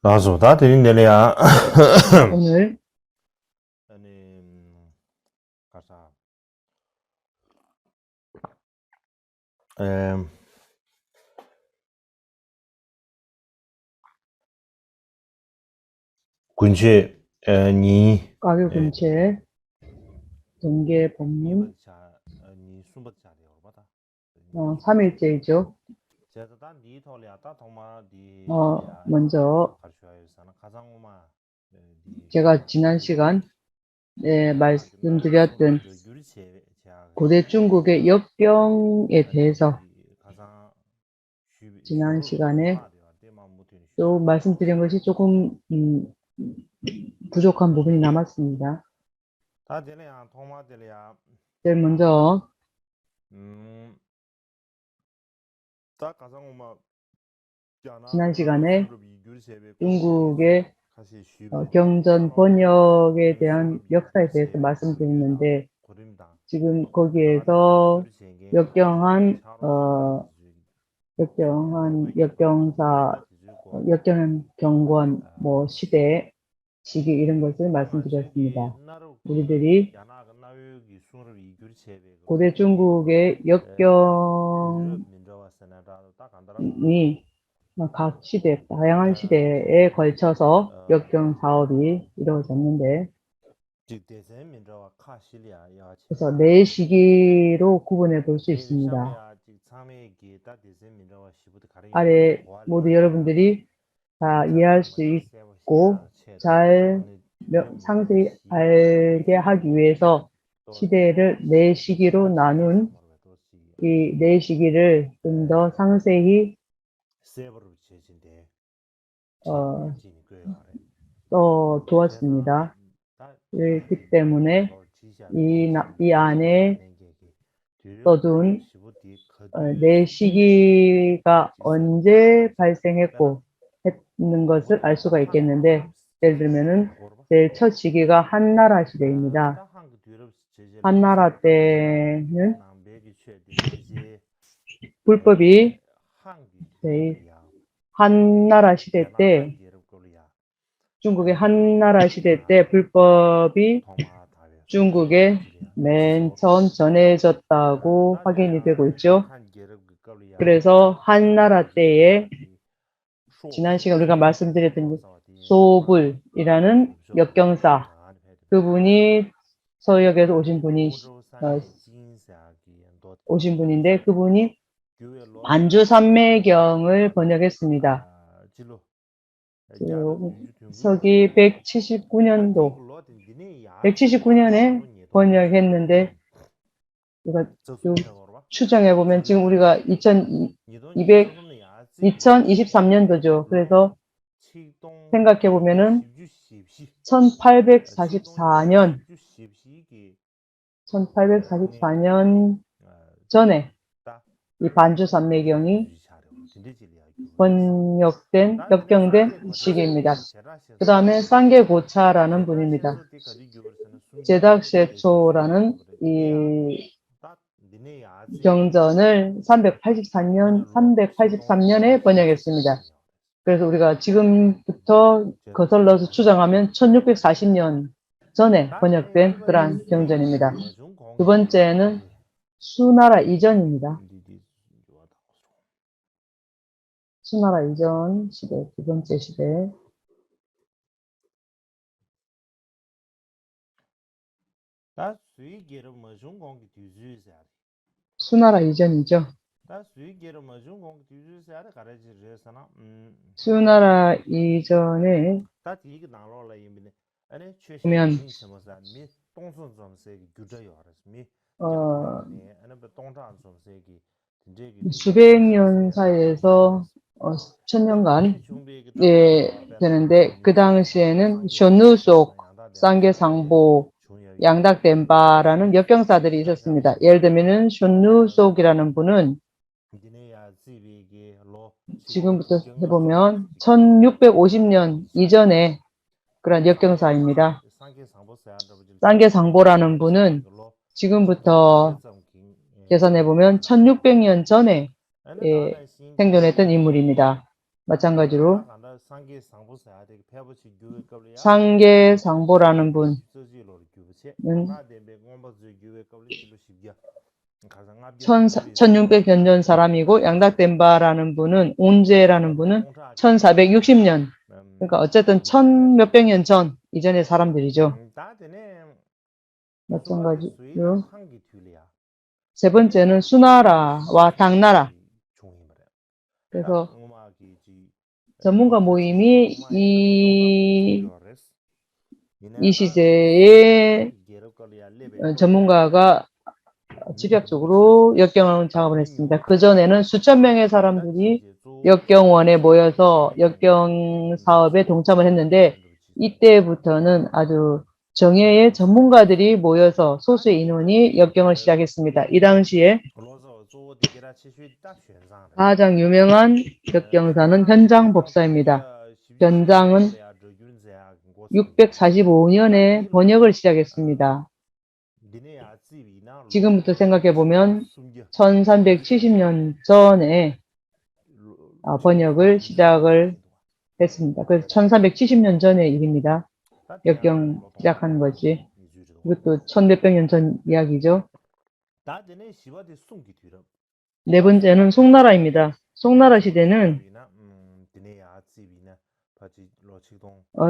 나서다 드린데래야. 오늘 가사. 에, 군체 니 가교 근처에 동계 법문 3일째이죠. 먼저 제가 지난 시간에 말씀드렸던 고대 중국의 역경에 대해서 지난 시간에 또 말씀드린 것이 조금 부족한 부분이 남았습니다. 제일 먼저 지난 시간에 중국의 경전 번역에 대한 역사에 대해서 말씀드렸는데 지금 거기에서 역경한 역경사, 역경한 경권, 시대, 시기 이런 것을 말씀드렸습니다. 우리들이 고대 중국의 역경이 각 시대, 다양한 시대에 걸쳐서 역경 사업이 이루어졌는데, 그래서 네 시기로 구분해 볼 수 있습니다. 아래 모두 여러분들이 다 이해할 수 있고 잘 상세히 알게 하기 위해서 시대를 네 시기로 나눈 이 네 시기를 좀 더 상세히 두었습니다. 그렇기 때문에 이 안에 써둔 네 시기가 언제 발생했고 했는 것을 알 수가 있겠는데, 예를 들면은 제일 첫 시기가 한나라 시대입니다. 한나라 때는 불법이 한나라 시대 때 중국의 한나라 시대 때 불법이 중국에 맨 처음 전해졌다고 확인이 되고 있죠. 그래서 한나라 때에 지난 시간 우리가 말씀드렸던 소불이라는 역경사, 그분이 서역에서 오신 분인데 그분이 반주산매경을 번역했습니다. 서기 179년에 번역했는데, 이거 추정해보면 지금 우리가 2023년도죠. 그래서 생각해보면은 1844년 전에 이 반주산매경이 역경된 시기입니다. 그 다음에 쌍계고차라는 분입니다. 제닥셰초라는 이 경전을 383년에 번역했습니다. 그래서 우리가 지금부터 거슬러서 추정하면 1640년 전에 번역된 그러한 경전입니다. 두 번째는 수나라 이전입니다. 수나라 이전 시대, 두 번째 시대. 수나라 이전이죠. 수나라 이전에 보면 수백 년 사이에서 천년간 되는데, 그 당시에는 쇼누속, 쌍계상보, 양닥덴바라는 역경사들이 있었습니다. 예를 들면은 쇼누속이라는 분은 지금부터 해보면 1650년 이전에 그런 역경사입니다. 쌍계상보라는 분은 지금부터 계산해보면 1600년 전에 생존했던 인물입니다. 마찬가지로 상계상보라는 분은 1600년 사람이고 양닥덴바라는 분은 온제라는 분은 1460년. 그러니까 어쨌든 1000몇백 년 전 이전의 사람들이죠. 마찬가지로 세 번째는 수나라와 당나라. 그래서 전문가 모임이 이 시대에 전문가가 집약적으로 역경 작업을 했습니다. 그전에는 수천 명의 사람들이 역경원에 모여서 역경 사업에 동참을 했는데 이때부터는 아주 정예의 전문가들이 모여서 소수의 인원이 역경을 시작했습니다. 이 당시에 가장 유명한 역경사는 현장법사입니다. 현장은 645년에 번역을 시작했습니다. 지금부터 생각해보면 1370년 전에 번역을 시작을 했습니다. 그래서 1370년 전의 일입니다. 역경 시작하는 것이. 이것도 1000몇백 년 전 이야기죠. 네 번째는 송나라입니다. 송나라 시대는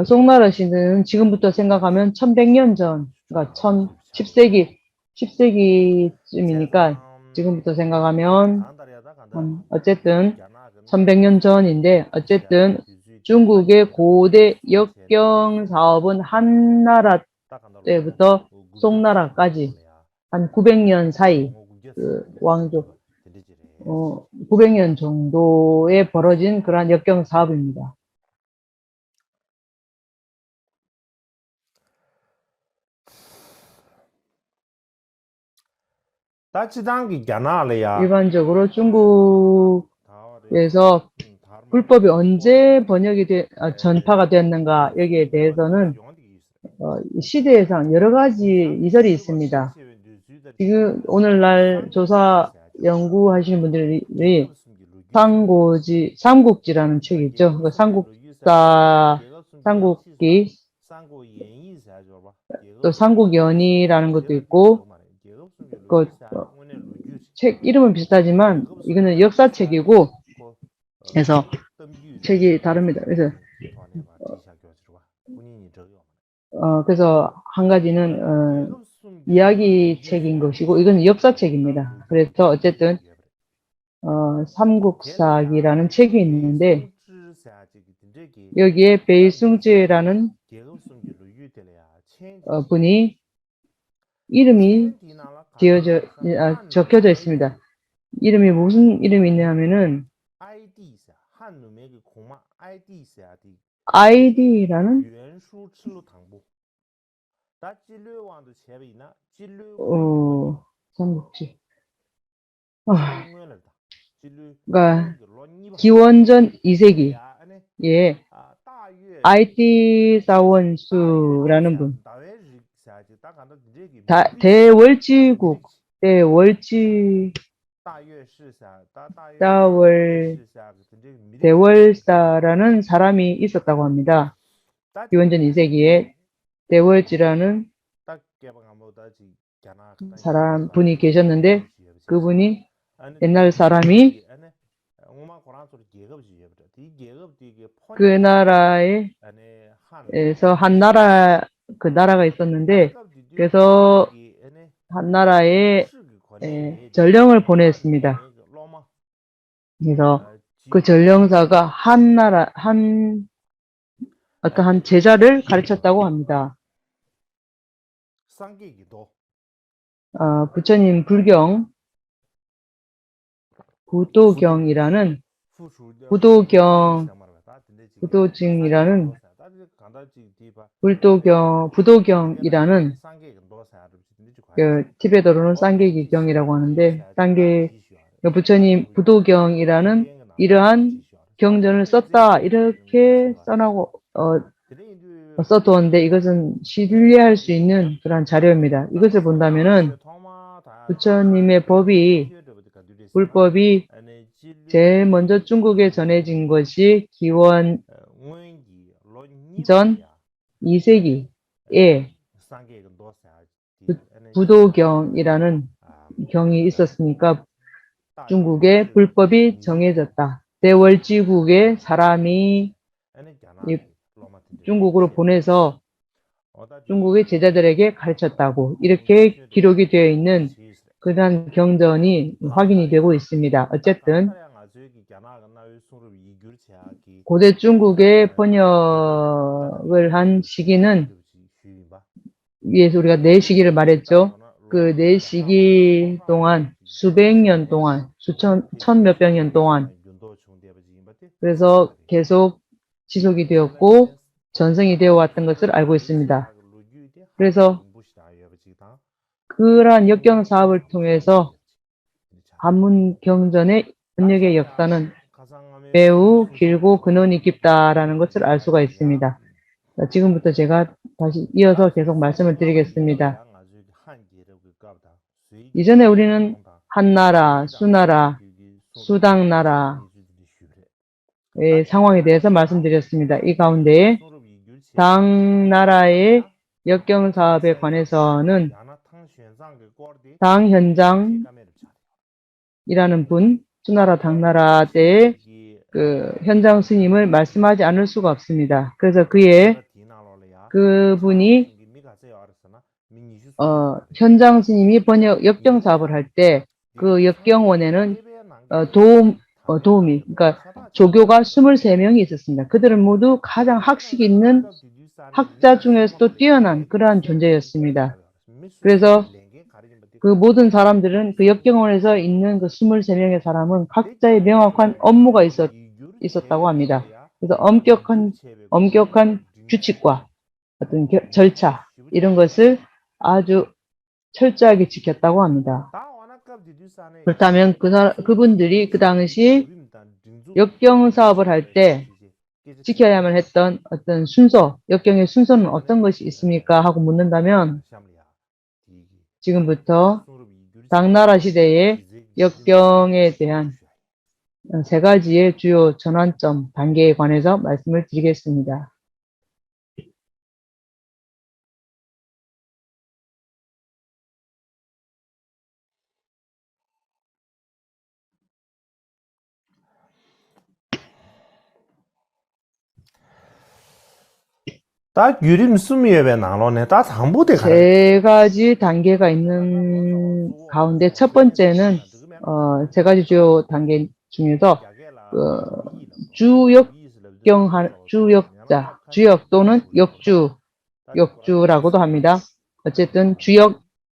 송나라 시대는 지금부터 생각하면 1100년 전, 그러니까 10세기쯤이니까 지금부터 생각하면 어쨌든 1100년 전인데 어쨌든 중국의 고대 역경 사업은 한나라 때부터 송나라까지 한 900년 사이 그 왕조 900년 정도에 벌어진 그러한 역경 사업입니다. 일반적으로 중국에서 불법이 언제 전파가 되었는가 여기에 대해서는 시대에상 여러 가지 이설이 있습니다. 지금 오늘날 조사 연구하시는 분들이 삼국지라는 책이 있죠. 그 삼국기 또 삼국연의라는 것도 있고 그 책 이름은 비슷하지만 이거는 역사책이고 그래서 책이 다릅니다. 그래서 한 가지는 이야기 책인 것이고 이건 역사책입니다. 그래서 어쨌든 삼국사기라는 책이 있는데 여기에 베이숭제라는 분이 이름이 적혀져 있습니다. 이름이 무슨 이름이 있냐면은 아이디라는 삼국지 그러니까 기원전 2세기 예 아이티 사원수라는 분 대월지국 대월사라는 사람이 있었다고 합니다. 기원전 2세기에 대월지라는 분이 계셨는데 그분이 옛날 사람이 그 나라에서 그 나라가 있었는데 그래서 한 나라에 전령을 보냈습니다. 그래서 그 전령사가 한 제자를 가르쳤다고 합니다. 부처님 부도경이라는 티베트어로는 쌍계기경이라고 하는데 부처님 부도경이라는 이러한 경전을 썼다 이렇게 써두었는데 이것은 신뢰할 수 있는 그런 자료입니다. 이것을 본다면은 부처님의 불법이 제일 먼저 중국에 전해진 것이 전 2세기에 부도경이라는 경이 있었으니까 중국의 불법이 정해졌다. 대월지국의 사람이 중국으로 보내서 중국의 제자들에게 가르쳤다고 이렇게 기록이 되어 있는 그러한 경전이 확인이 되고 있습니다. 어쨌든 고대 중국의 번역을 한 시기는 위에서 우리가 4시기를 말했죠. 그 4시기 동안 수백 년 동안 천 몇백 년 동안 그래서 계속 지속이 되었고 전승이 되어 왔던 것을 알고 있습니다. 그래서 그러한 역경 사업을 통해서 한문 경전의 번역의 역사는 매우 길고 근원이 깊다라는 것을 알 수가 있습니다. 지금부터 제가 다시 이어서 계속 말씀을 드리겠습니다. 이전에 우리는 한나라, 수나라, 수당나라의 상황에 대해서 말씀드렸습니다. 이 가운데 당나라의 역경 사업에 관해서는 당현장이라는 분, 수나라 당나라 때의 그 현장 스님을 말씀하지 않을 수가 없습니다. 그래서 그분이 현장 스님이 번역 역경 사업을 할 때 그 역경원에는 도움이 그러니까 조교가 23명이 있었습니다. 그들은 모두 가장 학식 있는 학자 중에서도 뛰어난 그러한 존재였습니다. 그래서 그 모든 사람들은 그 역경원에서 있는 그 23명의 사람은 각자의 명확한 업무가 있었다고 합니다. 그래서 엄격한 규칙과 어떤 절차 이런 것을 아주 철저하게 지켰다고 합니다. 그렇다면 그분들이 그 당시 역경 사업을 할 때 지켜야만 했던 어떤 순서, 역경의 순서는 어떤 것이 있습니까? 하고 묻는다면 지금부터 당나라 시대의 역경에 대한 3가지의 주요 전환점 단계에 관해서 말씀을 드리겠습니다. 딱 유림 수미에 왜 나눠네? 딱 당보대 가는 3가지 단계가 있는 가운데 첫 번째는 3가지 주요 단계 중에서 주역자, 주역 또는 역주라고도 합니다. 어쨌든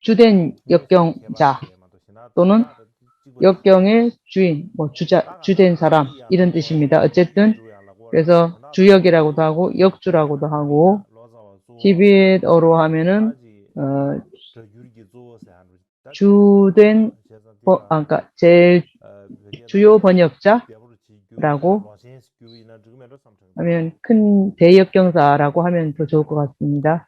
주된 역경자 또는 역경의 주인, 주된 사람 이런 뜻입니다. 어쨌든 그래서 주역이라고도 하고 역주라고도 하고 티베트어로 하면은 주된 그러니까 제일 주요 번역자라고 하면 큰 대역경사라고 하면 더 좋을 것 같습니다.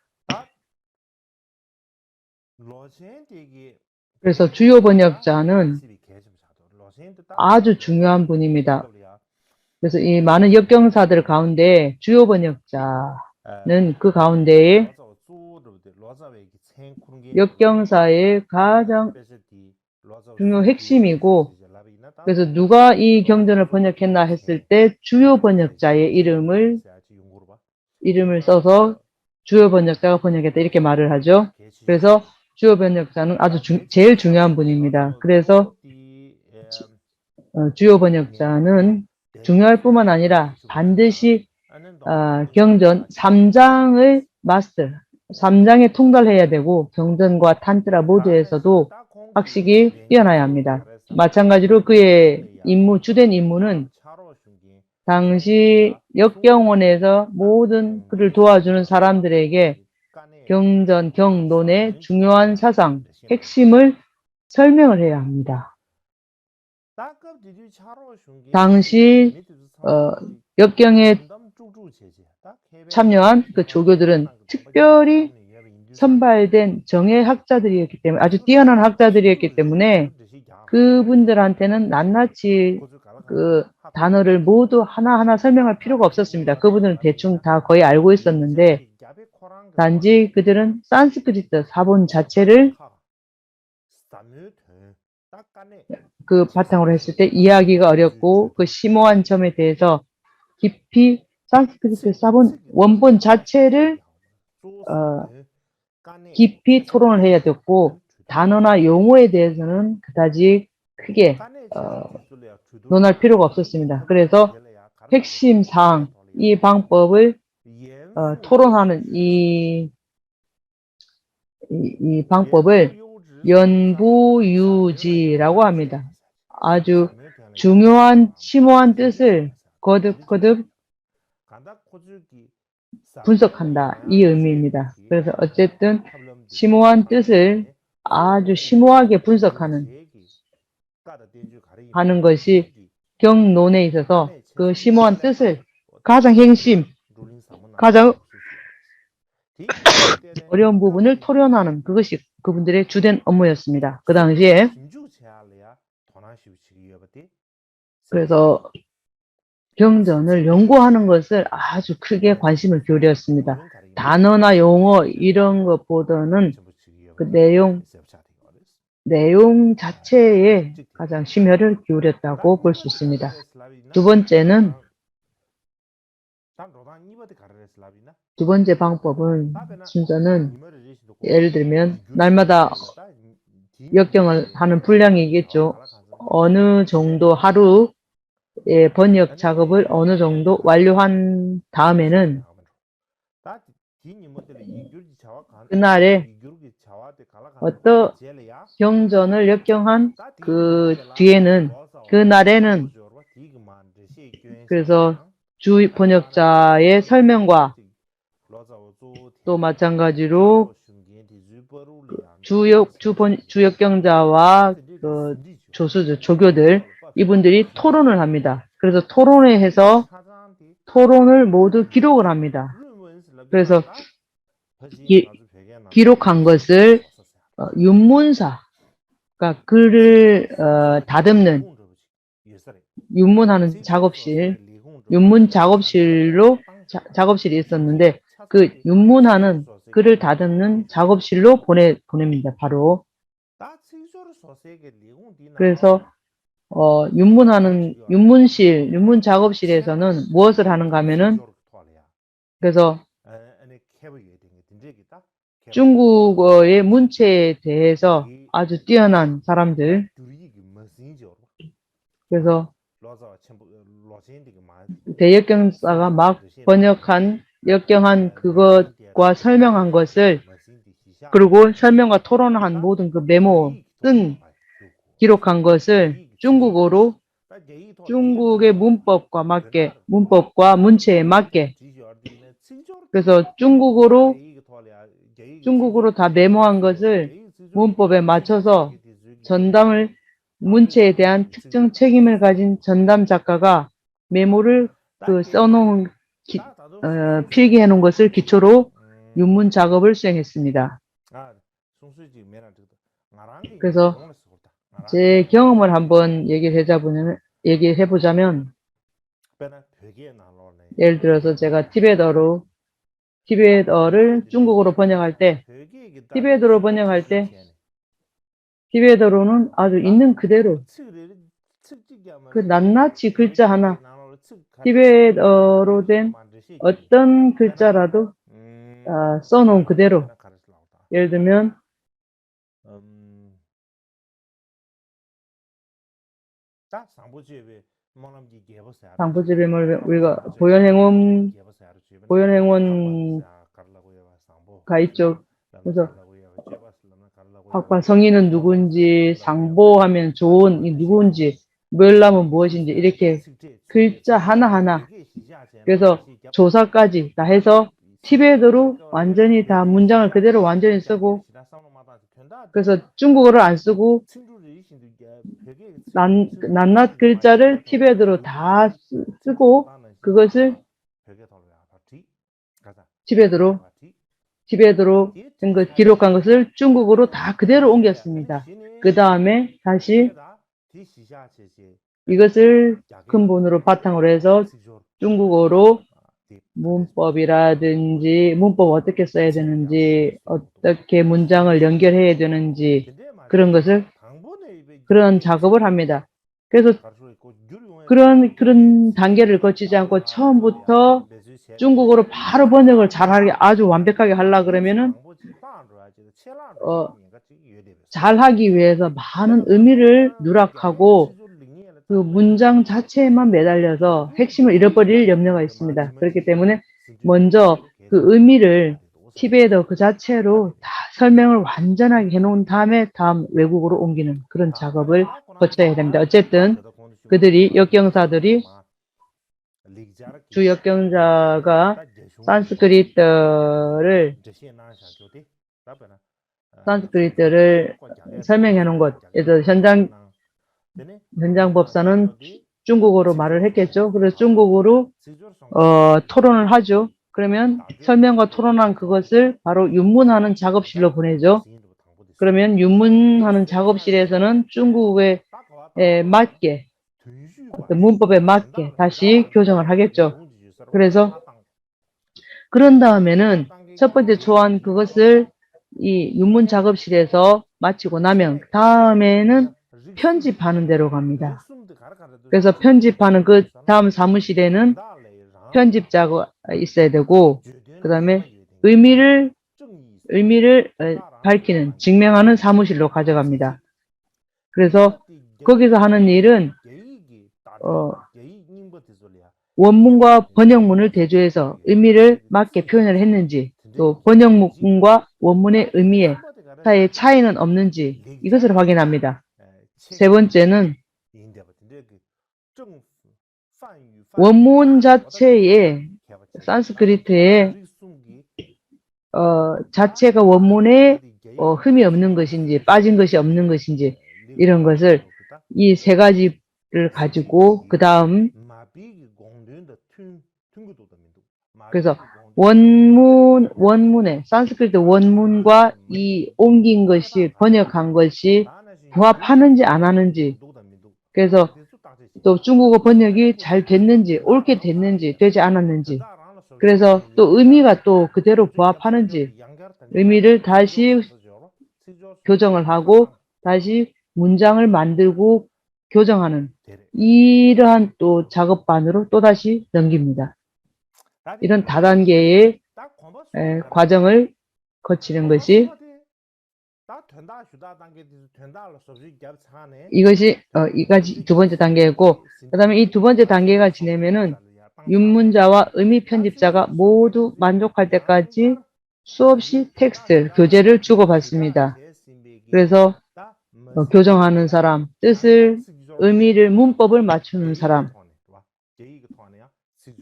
그래서 주요 번역자는 아주 중요한 분입니다. 그래서 이 많은 역경사들 가운데 주요 번역자는 그 가운데에 역경사의 가장 중요 핵심이고 그래서 누가 이 경전을 번역했나 했을 때 주요 번역자의 이름을 써서 주요 번역자가 번역했다 이렇게 말을 하죠. 그래서 주요 번역자는 아주 제일 중요한 분입니다. 그래서 주요 번역자는 중요할 뿐만 아니라 반드시 경전 3장의 마스터, 3장에 통달해야 되고 경전과 탄트라 모두에서도 학식이 뛰어나야 합니다. 마찬가지로 그의 주된 임무는 당시 역경원에서 모든 그를 도와주는 사람들에게 경전, 경론의 중요한 사상, 핵심을 설명을 해야 합니다. 당시 역경에 참여한 그 조교들은 특별히 선발된 정예 학자들이었기 때문에 아주 뛰어난 학자들이었기 때문에 그분들한테는 낱낱이 그 단어를 모두 하나하나 설명할 필요가 없었습니다. 그분들은 대충 다 거의 알고 있었는데 단지 그들은 산스크리트 사본 자체를 그 바탕으로 했을 때 이해하기가 어렵고 그 심오한 점에 대해서 깊이 산스크리트 사본 원본 자체를 깊이 토론을 해야 됐고 단어나 용어에 대해서는 그다지 크게 논할 필요가 없었습니다. 그래서 핵심 사항, 이 방법을 토론하는 이 방법을 연부유지라고 합니다. 아주 중요한 심오한 뜻을 거듭거듭 분석한다. 이 의미입니다. 그래서 어쨌든 심오한 뜻을 아주 심오하게 분석하는 것이 경론에 있어서 그 심오한 뜻을 가장 핵심, 가장 어려운 부분을 토론하는 그것이 그분들의 주된 업무였습니다. 그 당시에 그래서 경전을 연구하는 것을 아주 크게 관심을 기울였습니다. 단어나 용어 이런 것보다는 그 내용 자체에 가장 심혈을 기울였다고 볼 수 있습니다. 두 번째 방법은 순서는 예를 들면 날마다 역경을 하는 분량이겠죠. 어느 정도 하루의 번역 작업을 어느 정도 완료한 다음에는 그날에 어떤 경전을 역경한 그 뒤에는 그날에는 그래서 주 번역자의 설명과 또 마찬가지로 주역경자와 그 조교들 이분들이 토론을 합니다. 그래서 토론회에서 토론을 모두 기록을 합니다. 그래서 기록한 것을 윤문사, 그러니까 글을 다듬는 윤문하는 윤문 작업실이 있었는데 그 윤문하는 글을 다듬는 작업실로 보냅니다. 바로. 그래서 윤문 작업실에서는 무엇을 하는가 하면은 그래서 중국어의 문체에 대해서 아주 뛰어난 사람들, 그래서 대역경사가 막 역경한 그것과 설명한 것을 그리고 설명과 토론한 모든 그 메모 기록한 것을 중국어로 중국의 문법과 문체에 맞게 그래서 중국어로 다 메모한 것을 문법에 맞춰서 문체에 대한 특정 책임을 가진 전담 작가가 메모를 써놓은 필기해 놓은 것을 기초로 윤문 작업을 수행했습니다. 그래서 제 경험을 한번 얘기해 보자면 예를 들어서 제가 티베트어를 중국어로 번역할 때 티베트어로는 아주 있는 그대로 그 낱낱이 글자 하나 티베트어로 된 어떤 글자라도 써놓은 그대로 예를 들면 상부집에 우리가 보현행원가 있죠. 그래서 학파 성인은 누군지, 상보하면 좋은 이 누군지, 멸람은 무엇인지 이렇게 글자 하나하나 그래서 조사까지 다 해서 티베트어로 완전히 다 문장을 그대로 완전히 쓰고 그래서 중국어를 안 쓰고 낱낱 글자를 티베트어로 다 쓰고 그것을 티베트어로 기록한 것을 중국어로 다 그대로 옮겼습니다. 그 다음에 다시 이것을 근본으로 바탕으로 해서 중국어로 문법이라든지 문법 어떻게 써야 되는지 어떻게 문장을 연결해야 되는지 그런 작업을 합니다. 그래서 그런 단계를 거치지 않고 처음부터 중국어로 바로 번역을 잘하게 아주 완벽하게 하려 그러면은 잘하기 위해서 많은 의미를 누락하고 그 문장 자체에만 매달려서 핵심을 잃어버릴 염려가 있습니다. 그렇기 때문에 먼저 그 의미를 티베이더 그 자체로 다 설명을 완전하게 해놓은 다음에 다음 외국어로 옮기는 그런 작업을 거쳐야 됩니다. 어쨌든 그들이 역경사들이 주 역경자가 산스크리트를 설명해 놓은 것. 그래서 현장 법사는 중국어로 말을 했겠죠. 그래서 중국어로 토론을 하죠. 그러면 설명과 토론한 그것을 바로 윤문하는 작업실로 보내죠. 그러면 윤문하는 작업실에서는 중국에 맞게 어떤 문법에 맞게 다시 교정을 하겠죠. 그래서 그런 다음에는 첫 번째 초안 그것을 이 윤문 작업실에서 마치고 나면 다음에는 편집하는 데로 갑니다. 그래서 편집하는 그 다음 사무실에는 편집자가 있어야 되고 그 다음에 의미를 밝히는 증명하는 사무실로 가져갑니다. 그래서 거기서 하는 일은 원문과 번역문을 대조해서 의미를 맞게 표현을 했는지 또 번역문과 원문의 의미에 사이의 차이는 없는지 이것을 확인합니다. 세 번째는 원문 자체에 산스크리트의 자체가 원문에 흠이 없는 것인지 빠진 것이 없는 것인지 이런 것을 이 세 가지를 가지고 그 다음 그래서 원문에 산스크리트 원문과 이 옮긴 것이 번역한 것이 부합하는지 안 하는지 그래서 또 중국어 번역이 잘 됐는지 옳게 됐는지 되지 않았는지 그래서 또 의미가 또 그대로 부합하는지 의미를 다시 교정을 하고 다시 문장을 만들고 교정하는 이러한 또 작업반으로 또다시 넘깁니다. 이런 다단계의 과정을 거치는 것이 이것이 두 번째 단계였고 그 다음에 이 두 번째 단계가 지내면은 윤문자와 의미 편집자가 모두 만족할 때까지 수없이 텍스트, 교재를 주고받습니다. 그래서 교정하는 사람, 뜻을, 의미를, 문법을 맞추는 사람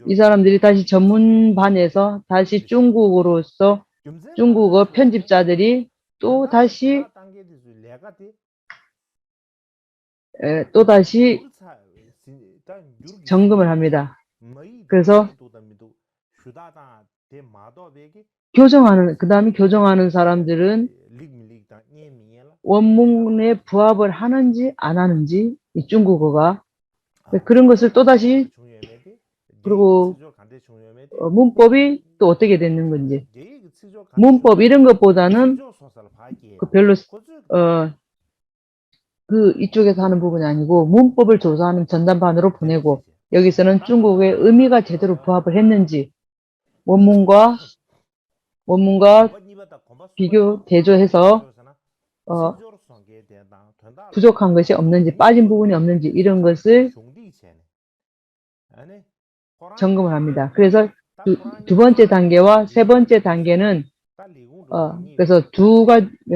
이 사람들이 다시 전문반에서 다시 중국어로서 중국어 편집자들이 또 다시 점검을 합니다. 그래서 그 다음에 교정하는 사람들은 원문에 부합을 하는지 안 하는지 이 중국어가 그런 것을 또다시 그리고 문법이 또 어떻게 됐는 건지 문법 이런 것보다는 별로 이쪽에서 하는 부분이 아니고 문법을 조사하는 전담반으로 보내고 여기서는 중국의 의미가 제대로 부합을 했는지 원문과 비교 대조해서 부족한 것이 없는지 빠진 부분이 없는지 이런 것을 점검을 합니다. 그래서 두 번째 단계와 세 번째 단계는 그래서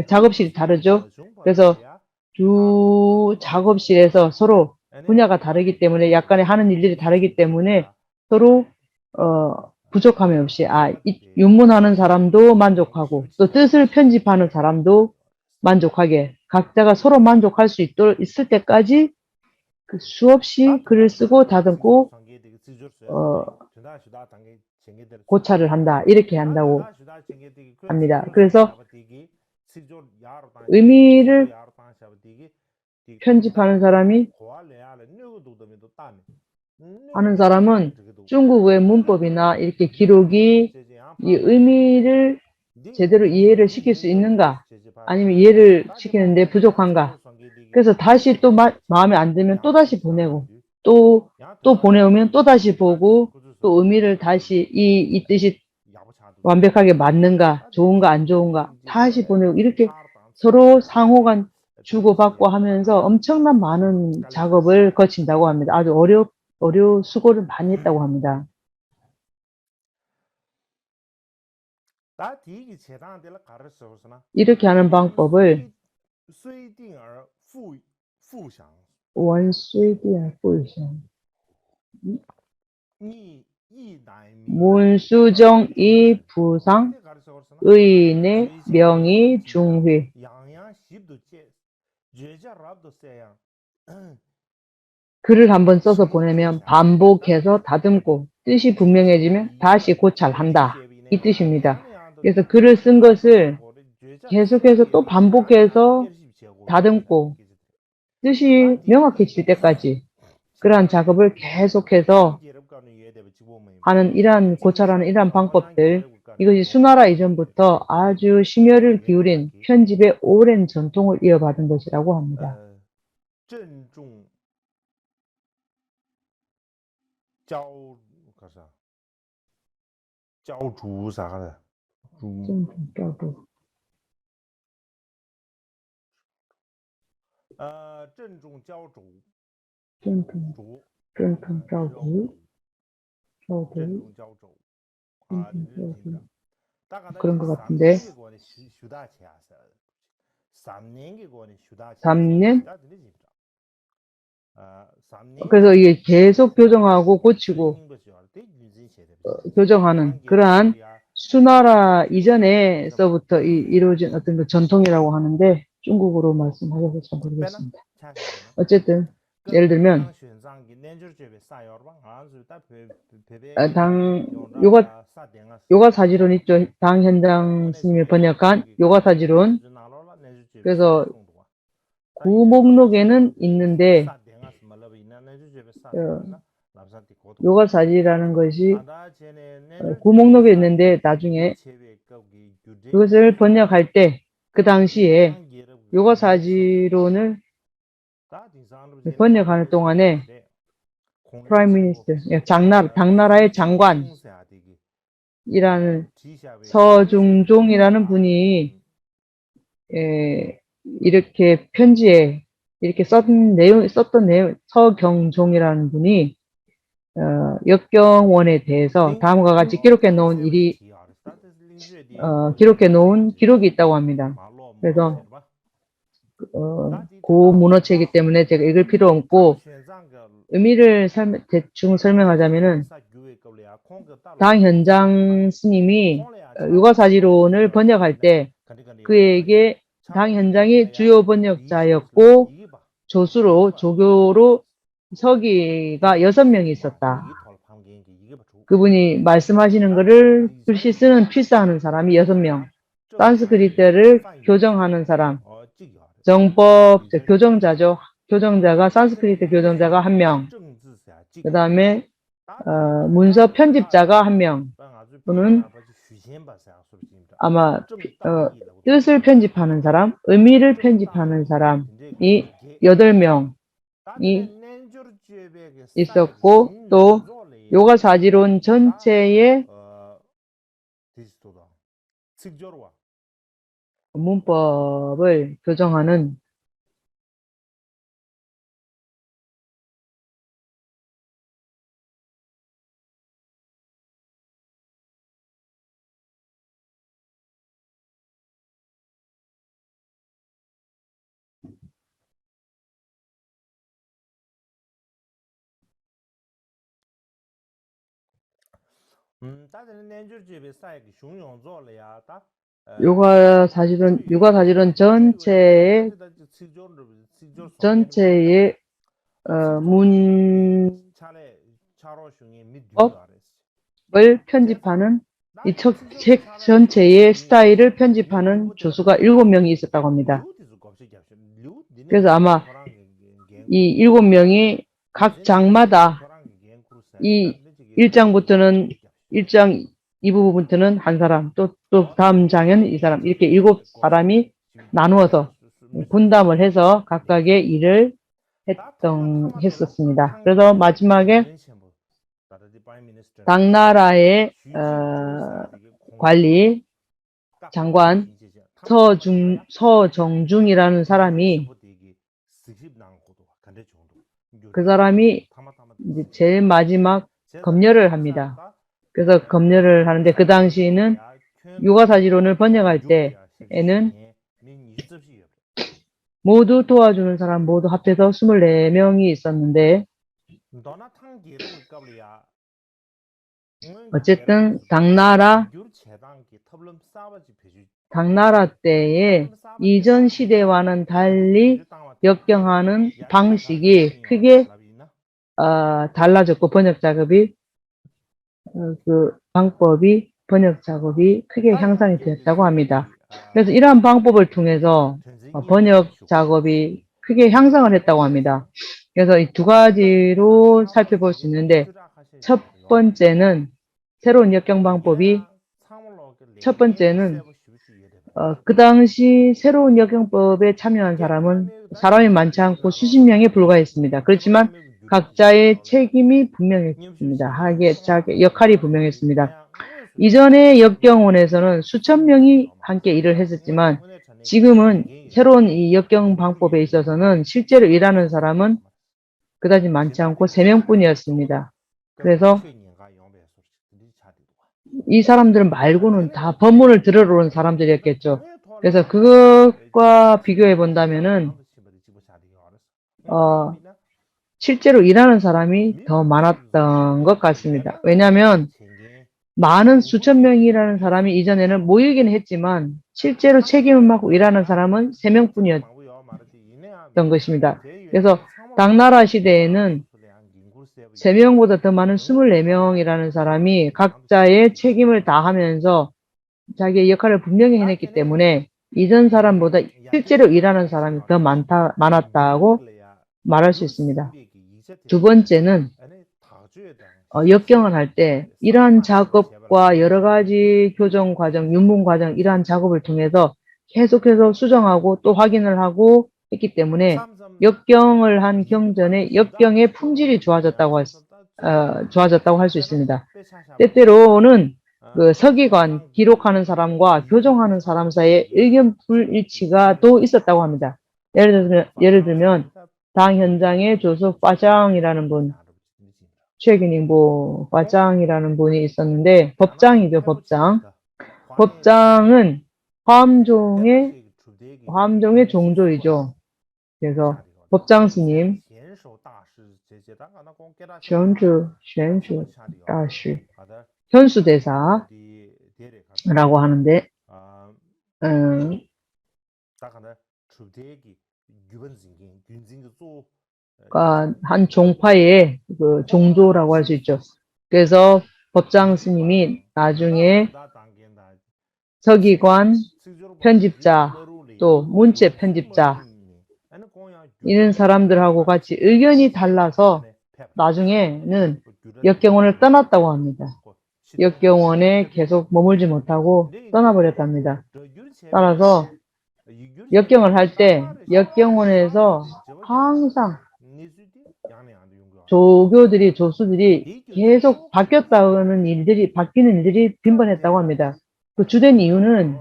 작업실이 다르죠. 그래서 두 작업실에서 서로 분야가 다르기 때문에 약간의 하는 일들이 다르기 때문에 서로 부족함이 없이 윤문하는 사람도 만족하고 또 뜻을 편집하는 사람도 만족하게 각자가 서로 만족할 수 있을 때까지 수없이 글을 쓰고 다듬고 고찰을 한다. 이렇게 한다고 합니다. 그래서 의미를 편집하는 사람이 하는 사람은 중국의 문법이나 이렇게 기록이 이 의미를 제대로 이해를 시킬 수 있는가? 아니면 이해를 시키는데 부족한가? 그래서 다시 또 마음에 안 들면 또 다시 보내고 또 보내오면 또 다시 보고 또 의미를 다시 이 뜻이 완벽하게 맞는가, 좋은가, 안 좋은가 다시 보내고 이렇게 서로 상호간 주고받고 하면서 엄청난 많은 작업을 거친다고 합니다. 아주 수고를 많이 했다고 합니다. 이렇게 하는 방법을 원수이디아포이션 문수정이 부상 의내 명의 중휘 글을 한번 써서 보내면 반복해서 다듬고 뜻이 분명해지면 다시 고찰한다. 이 뜻입니다. 그래서 글을 쓴 것을 계속해서 또 반복해서 다듬고 뜻이 명확해질 때까지 그러한 작업을 계속해서 하는 이러한 고찰하는 이러한 방법들 이것이 수나라 이전부터 아주 심혈을 기울인 편집의 오랜 전통을 이어받은 것이라고 합니다. 教主啥的，正中教主，그런 것 같은데 3년? 그래서 이게 계속 교정하고 고치고 교정하는 그러한 수나라 이전에서부터 이루어진 어떤 그 전통이라고 하는데 중국어로 말씀하셔서 잘 모르겠습니다. 어쨌든 예를 들면 요가사지론 있죠. 당현장 스님이 번역한 요가사지론. 그래서 구목록에는 있는데 요가사지라는 것이 구목록에 있는데 나중에 그것을 번역할 때 그 당시에 요가사지론을 번역하는 동안에 프라임 미니스터, 당나라의 장관이라는 서중종이라는 분이 이렇게 편지에 이렇게 썼던 내용 서경종이라는 분이 역경원에 대해서 다음과 같이 기록해 놓은 기록이 있다고 합니다. 그래서 고문어체이기 때문에 제가 읽을 필요 없고 의미를 대충 설명하자면은 당현장 스님이 요가사지론을 번역할 때 그에게 당현장이 주요 번역자였고 조교로 서기가 6명이 있었다. 그분이 말씀하시는 것을 글씨 쓰는 필사하는 사람이 6명, 산스크리트를 교정하는 사람, 정법 교정자죠. 산스크리트 교정자가 1명, 그 다음에 문서 편집자가 1명, 또는 아마 뜻을 편집하는 사람, 의미를 편집하는 사람이 8명이 있었고 또 요가사지론 전체의 문법을 교정하는 요가사지론 전체의 문법을 편집하는 이 책 전체의 스타일을 편집하는 조수가 7명이 있었다고 합니다. 그래서 아마 이 7명이 각 장마다 이 1장부터는 1장 2부부부터는 한 사람, 또 다음 장은 이 사람, 이렇게 7사람이 나누어서 분담을 해서 각각의 일을 했었습니다. 그래서 마지막에 당나라의 관리 장관 서정중이라는 사람이 그 사람이 이제 제일 마지막 검열을 합니다. 그래서 검열을 하는데 그 당시에는 유가사지론을 번역할 때에는 모두 도와주는 사람 모두 합해서 24명이 있었는데 어쨌든 당나라 때에 이전 시대와는 달리 역경하는 방식이 크게 달라졌고 번역 작업이 번역 작업이 크게 향상이 되었다고 합니다. 그래서 이러한 방법을 통해서 번역 작업이 크게 향상을 했다고 합니다. 그래서 이 두 가지로 살펴볼 수 있는데 첫 번째는 새로운 역경 방법이 첫 번째는 그 당시 새로운 역경법에 참여한 사람이 많지 않고 수십 명에 불과했습니다. 그렇지만 각자의 책임이 분명했습니다. 자기 역할이 분명했습니다. 이전의 역경원에서는 수천 명이 함께 일을 했었지만 지금은 새로운 이 역경 방법에 있어서는 실제로 일하는 사람은 그다지 많지 않고 3명뿐이었습니다. 그래서 이 사람들 말고는 다 법문을 들으러 온 사람들이었겠죠. 그래서 그것과 비교해 본다면은 실제로 일하는 사람이 더 많았던 것 같습니다. 왜냐하면 많은 수천 명이라는 사람이 이전에는 모이기는 했지만 실제로 책임을 맡고 일하는 사람은 3명뿐이었던 것입니다. 그래서 당나라 시대에는 3명보다 더 많은 24명이라는 사람이 각자의 책임을 다하면서 자기의 역할을 분명히 해냈기 때문에 이전 사람보다 실제로 일하는 사람이 더 많았다고 말할 수 있습니다. 두 번째는 역경을 할 때 이러한 작업과 여러 가지 교정 과정, 윤문 과정 이러한 작업을 통해서 계속해서 수정하고 또 확인을 하고 했기 때문에 역경을 한 경전에 역경의 품질이 좋아졌다고 할 수 있습니다. 때때로는 그 서기관, 기록하는 사람과 교정하는 사람 사이에 의견 불일치가 또 있었다고 합니다. 예를 들면 당 현장의 조수 파장이라는 분, 최근잉보 파장이라는 분이 있었는데 법장이죠, 법장. 법장은 화엄종의 종조이죠. 그래서 법장 스님, 玄주大师, 현수대사라고 하는데, 한 종파의 그 종조라고 할 수 있죠. 그래서 법장 스님이 나중에 서기관, 편집자, 또 문체 편집자 이런 사람들하고 같이 의견이 달라서 나중에는 역경원을 떠났다고 합니다. 역경원에 계속 머물지 못하고 떠나버렸답니다. 따라서 역경을 할 때 역경원에서 항상 조수들이 계속 바뀌는 일들이 빈번했다고 합니다. 그 주된 이유는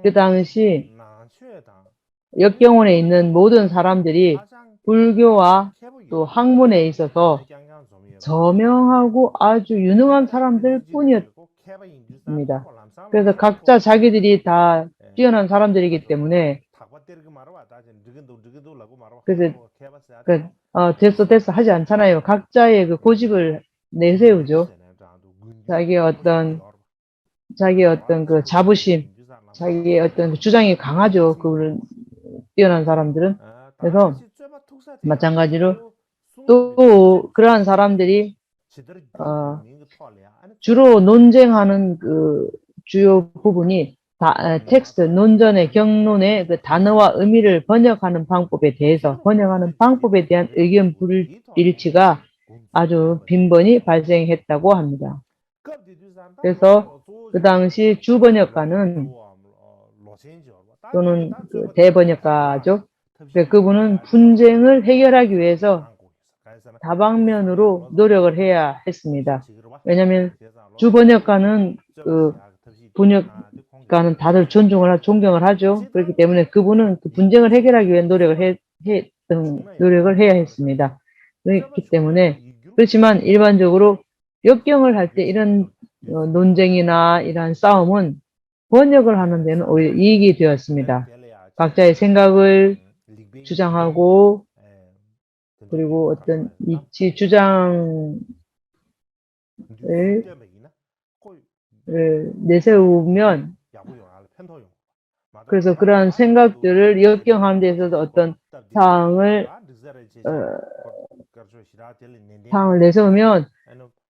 그 당시 역경원에 있는 모든 사람들이 불교와 또 학문에 있어서 저명하고 아주 유능한 사람들 뿐이었습니다. 그래서 각자 자기들이 다 뛰어난 사람들이기 때문에 됐어 하지 않잖아요. 각자의 그 고집을 내세우죠. 자기의 어떤 그 자부심, 자기의 어떤 주장이 강하죠. 그 뛰어난 사람들은. 그래서 마찬가지로 또 그러한 사람들이 주로 논쟁하는 그 주요 부분이 텍스트, 논전의 경론의 그 단어와 의미를 번역하는 방법에 대해서, 번역하는 방법에 대한 의견 불일치가 아주 빈번히 발생했다고 합니다. 그래서 그 당시 주번역가는 또는 그 대번역가죠. 그분은 분쟁을 해결하기 위해서 다방면으로 노력을 해야 했습니다. 왜냐하면 주번역가는 그 번역가는 다들 존경을 하죠. 그렇기 때문에 그분은 그 분쟁을 해결하기 위해 노력을 해야 했습니다. 그렇기 때문에 그렇지만 일반적으로 역경을 할 때 이런 논쟁이나 이런 싸움은 번역을 하는 데는 오히려 이익이 되었습니다. 각자의 생각을 주장하고 그리고 어떤 이치 주장을 내세우면 그래서 그러한 생각들을 역경하는 데 있어서 어떤 사항을 내세우면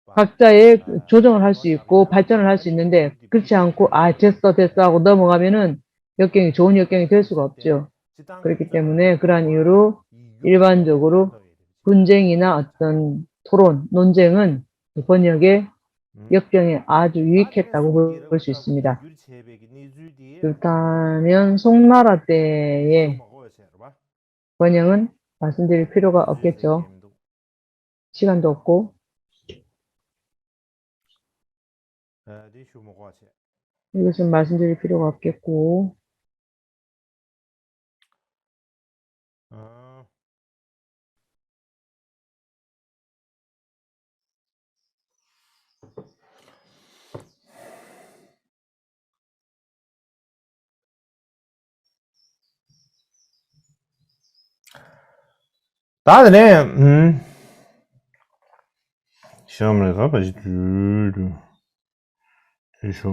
각자의 조정을 할 수 있고 발전을 할 수 있는데 그렇지 않고 됐어 하고 넘어가면은 좋은 역경이 될 수가 없죠. 그렇기 때문에 그러한 이유로 일반적으로 분쟁이나 어떤 토론, 논쟁은 번역의 역경에 아주 유익했다고 볼 수 있습니다. 그렇다면 송나라 때의 번역은 말씀드릴 필요가 없겠죠. 시간도 없고. 이것은 말씀드릴 필요가 없겠고. 다음에 시험을 가봐야지. 주쇼.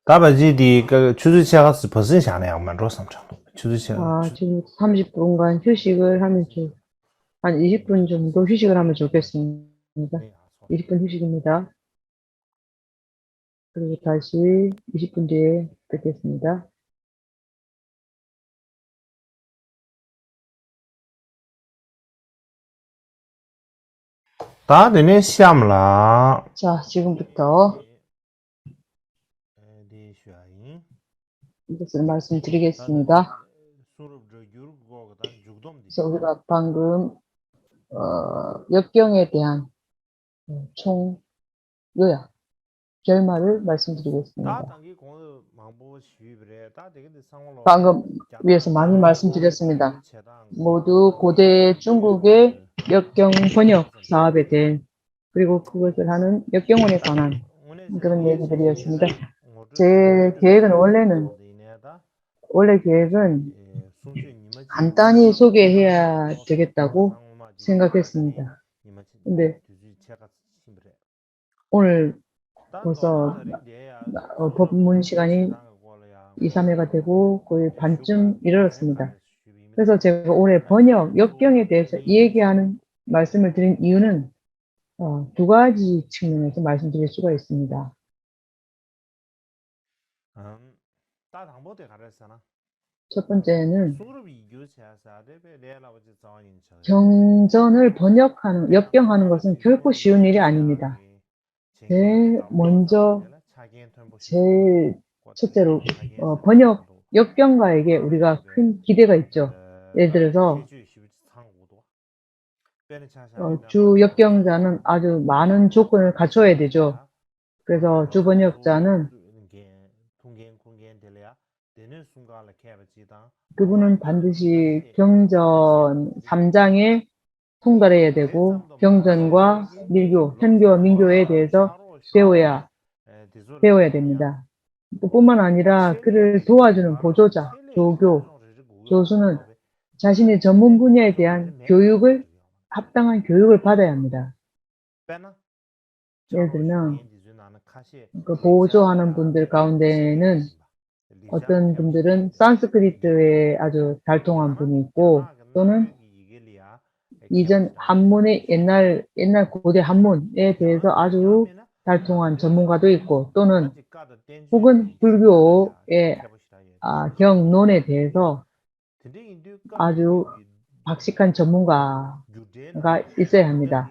다바지디 그 주주치가 벌써 시간에 엄만 로삼장 주주치가 지금 30분간 휴식을 하면 한 20분 정도 휴식을 하면 좋겠습니다. 20분 휴식입니다. 그리고 다시 20분 뒤에 뵙겠습니다. 다들 시험라. 자, 지금부터 이것을 말씀드리겠습니다. 그래서 우리가 방금 역경에 대한 총 요약, 결말을 말씀드리겠습니다. 방금 위에서 많이 말씀드렸습니다. 모두 고대 중국의 역경 번역 사업에 대한 그리고 그것을 하는 역경원에 관한 그런 얘기들이었습니다. 제 계획은 원래 계획은 간단히 소개해야 되겠다고 생각했습니다. 근데 오늘 벌써 법문 시간이 2, 3회가 되고 거의 반쯤 이르렀습니다. 그래서 제가 올해 번역, 역경에 대해서 얘기하는 말씀을 드린 이유는 두 가지 측면에서 말씀드릴 수가 있습니다. 첫 번째는 경전을 번역하는, 역경하는 것은 결코 쉬운 일이 아닙니다. 제일 첫째로 번역 역경가에게 우리가 큰 기대가 있죠. 예를 들어서 주 역경자는 아주 많은 조건을 갖춰야 되죠. 그래서 주 번역자는 그분은 반드시 경전 3장에 통달해야 되고 경전과 밀교, 현교와 민교에 대해서 배워야 됩니다. 뿐만 아니라 그를 도와주는 보조자, 조수는 자신의 전문 분야에 대한 합당한 교육을 받아야 합니다. 예를 들면 그 보조하는 분들 가운데는 어떤 분들은 산스크리트에 아주 달통한 분이 있고 또는 이전 한문의 옛날 고대 한문에 대해서 아주 달통한 전문가도 있고 또는 혹은 불교의 경론에 대해서 아주 박식한 전문가가 있어야 합니다.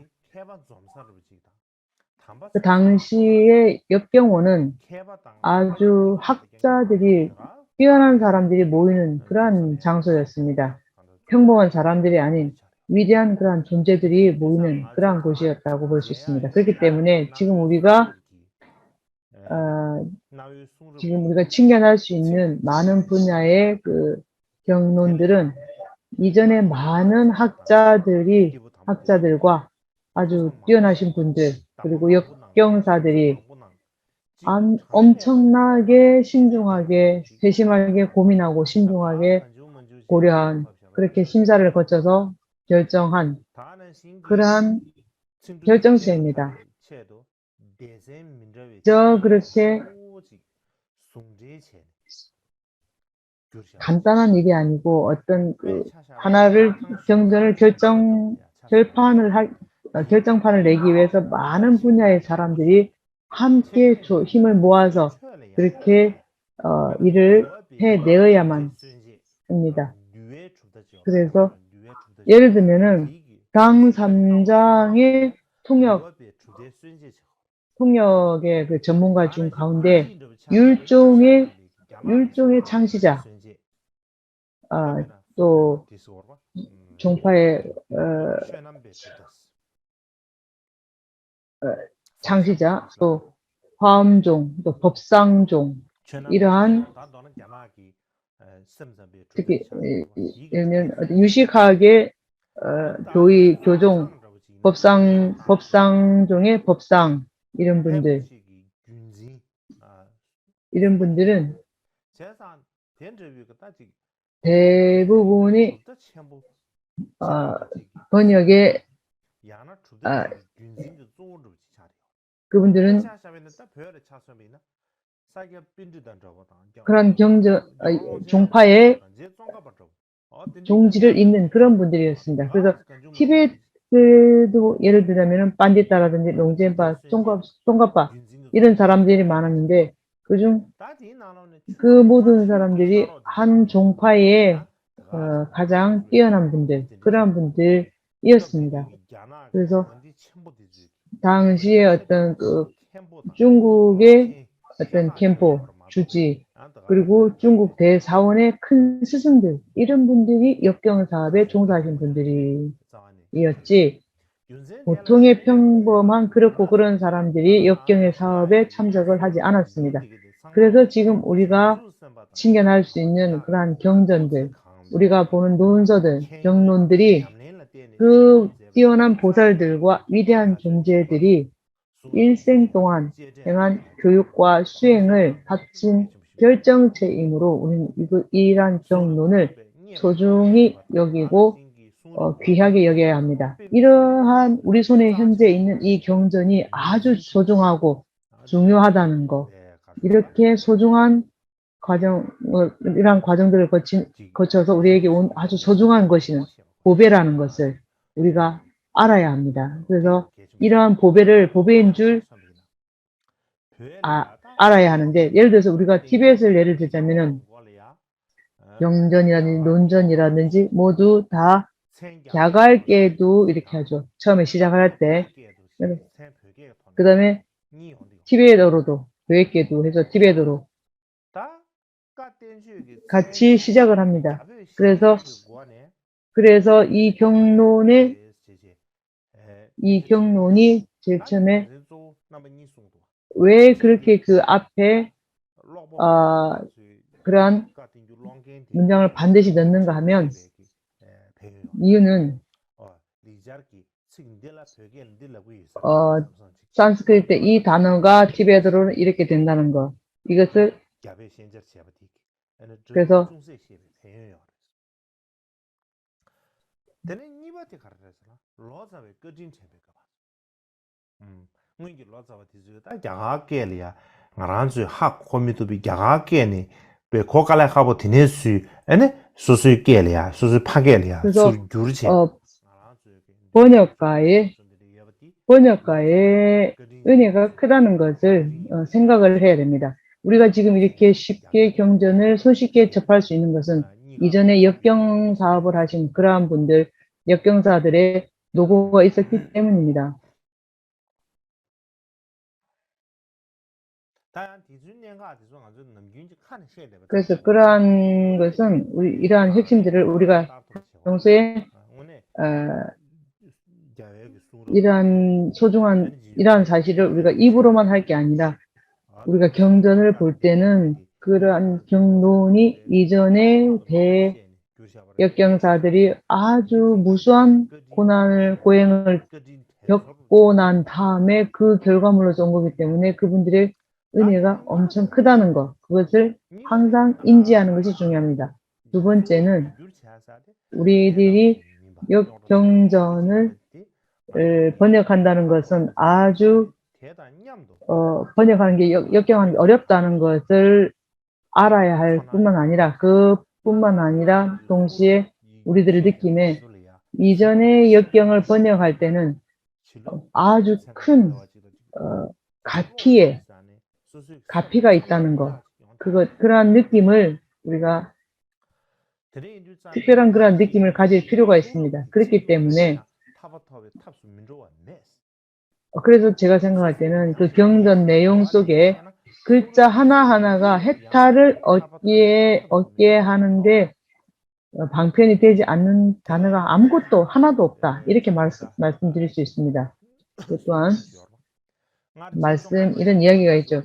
그 당시의 역경원은 아주 학자들이 뛰어난 사람들이 모이는 그러한 장소였습니다. 평범한 사람들이 아닌 위대한 그러한 존재들이 모이는 그러한 곳이었다고 볼 수 있습니다. 그렇기 때문에 지금 우리가 직면할 수 있는 많은 분야의 그 경론들은 이전에 많은 학자들과 아주 뛰어나신 분들 그리고 역경사들이 엄청나게 신중하게 세심하게 고민하고 신중하게 고려한 그렇게 심사를 거쳐서 결정한 그러한 결정체입니다. 그렇게 간단한 일이 아니고 어떤 결정판을 내기 위해서 많은 분야의 사람들이 함께 힘을 모아서 그렇게 일을 해내어야만 합니다. 그래서 예를 들면은 강 3장의 통역의 그 전문가 중 가운데 율종의 창시자 또 종파의 창시자 또 화엄종 또 법상종 이러한 특히 예를 들면 유식학의 교종 법상종의 법상 이런 분들은 대부분이 번역의 그분들은 그런 종파의 종지를 잇는 그런 분들이었습니다. 그래서 티베트도 예를 들자면 판디타라든지 롱젠파, 쫑가파 이런 사람들이 많았는데 그중 그 모든 사람들이 한 종파의 가장 뛰어난 분들, 그런 분들이었습니다. 그래서 당시에 어떤 중국의 어떤 캠포, 주지, 그리고 중국 대사원의 큰 스승들, 이런 분들이 역경 사업에 종사하신 분들이었지, 보통의 평범한 그렇고 그런 사람들이 역경의 사업에 참석을 하지 않았습니다. 그래서 지금 우리가 직면할 수 있는 그러한 경전들, 우리가 보는 논서들, 경론들이 그 뛰어난 보살들과 위대한 존재들이 일생 동안 행한 교육과 수행을 합친 결정체이므로 우리는 이러한 경론을 소중히 여기고 귀하게 여겨야 합니다. 이러한 우리 손에 현재 있는 이 경전이 아주 소중하고 중요하다는 거, 이렇게 소중한 이러한 과정들을 거쳐서 우리에게 온 아주 소중한 것이는 보배라는 것을 우리가 알아야 합니다. 그래서 이러한 보배인 줄 알아야 하는데, 예를 들어서 우리가 티벳을 예를 들자면은 경전이라든지 논전이라든지 모두 다 갸갈게도 이렇게 하죠. 처음에 시작할 때. 그 다음에 티베트어로도 교획계도 해서 티베트어로 같이 시작을 합니다. 그래서 이 경론이 제일 처음에 왜 그렇게 그 앞에 그러한 문장을 반드시 넣는가 하면 이유는 산스크리트 이 단어가 티베트로는 이렇게 된다는 거. 이것을 그래서 ngaranzu hak komitu bi gyagakeni be kokala khabo tinesu ene susu kelya susu pagelya 그래서 수 gyurche 번역가의 은혜가 크다는 것을 생각을 해야 됩니다. 우리가 지금 이렇게 쉽게 경전을 손쉽게 접할 수 있는 것은 이전에 역경 사업을 하신 그러한 분들, 역경사들의 노고가 있었기 때문입니다. 그래서 그러한 것은 이러한 핵심들을 우리가 평소에 이러한 소중한 이러한 사실을 우리가 입으로만 할 게 아니라 우리가 경전을 볼 때는 그러한 경론이 이전에 대역경사들이 아주 무수한 고행을 겪고 난 다음에 그 결과물로서 온 거기 때문에 그분들의 은혜가 엄청 크다는 것, 그것을 항상 인지하는 것이 중요합니다. 두 번째는 우리들이 역경전을 번역한다는 것은 아주 번역하는 게 역경하는 게 어렵다는 것을 알아야 할 뿐만 아니라 그뿐만 아니라 동시에 우리들의 느낌에 이전의 역경을 번역할 때는 아주 큰 가피가 있다는 것, 그러한 느낌을 우리가 특별한 그러한 느낌을 가질 필요가 있습니다. 그렇기 때문에 그래서 제가 생각할 때는 그 경전 내용 속에 글자 하나하나가 해탈을 얻게 하는데 방편이 되지 않는 단어가 아무것도 하나도 없다. 이렇게 말씀드릴 수 있습니다. 그 또한 이런 이야기가 있죠.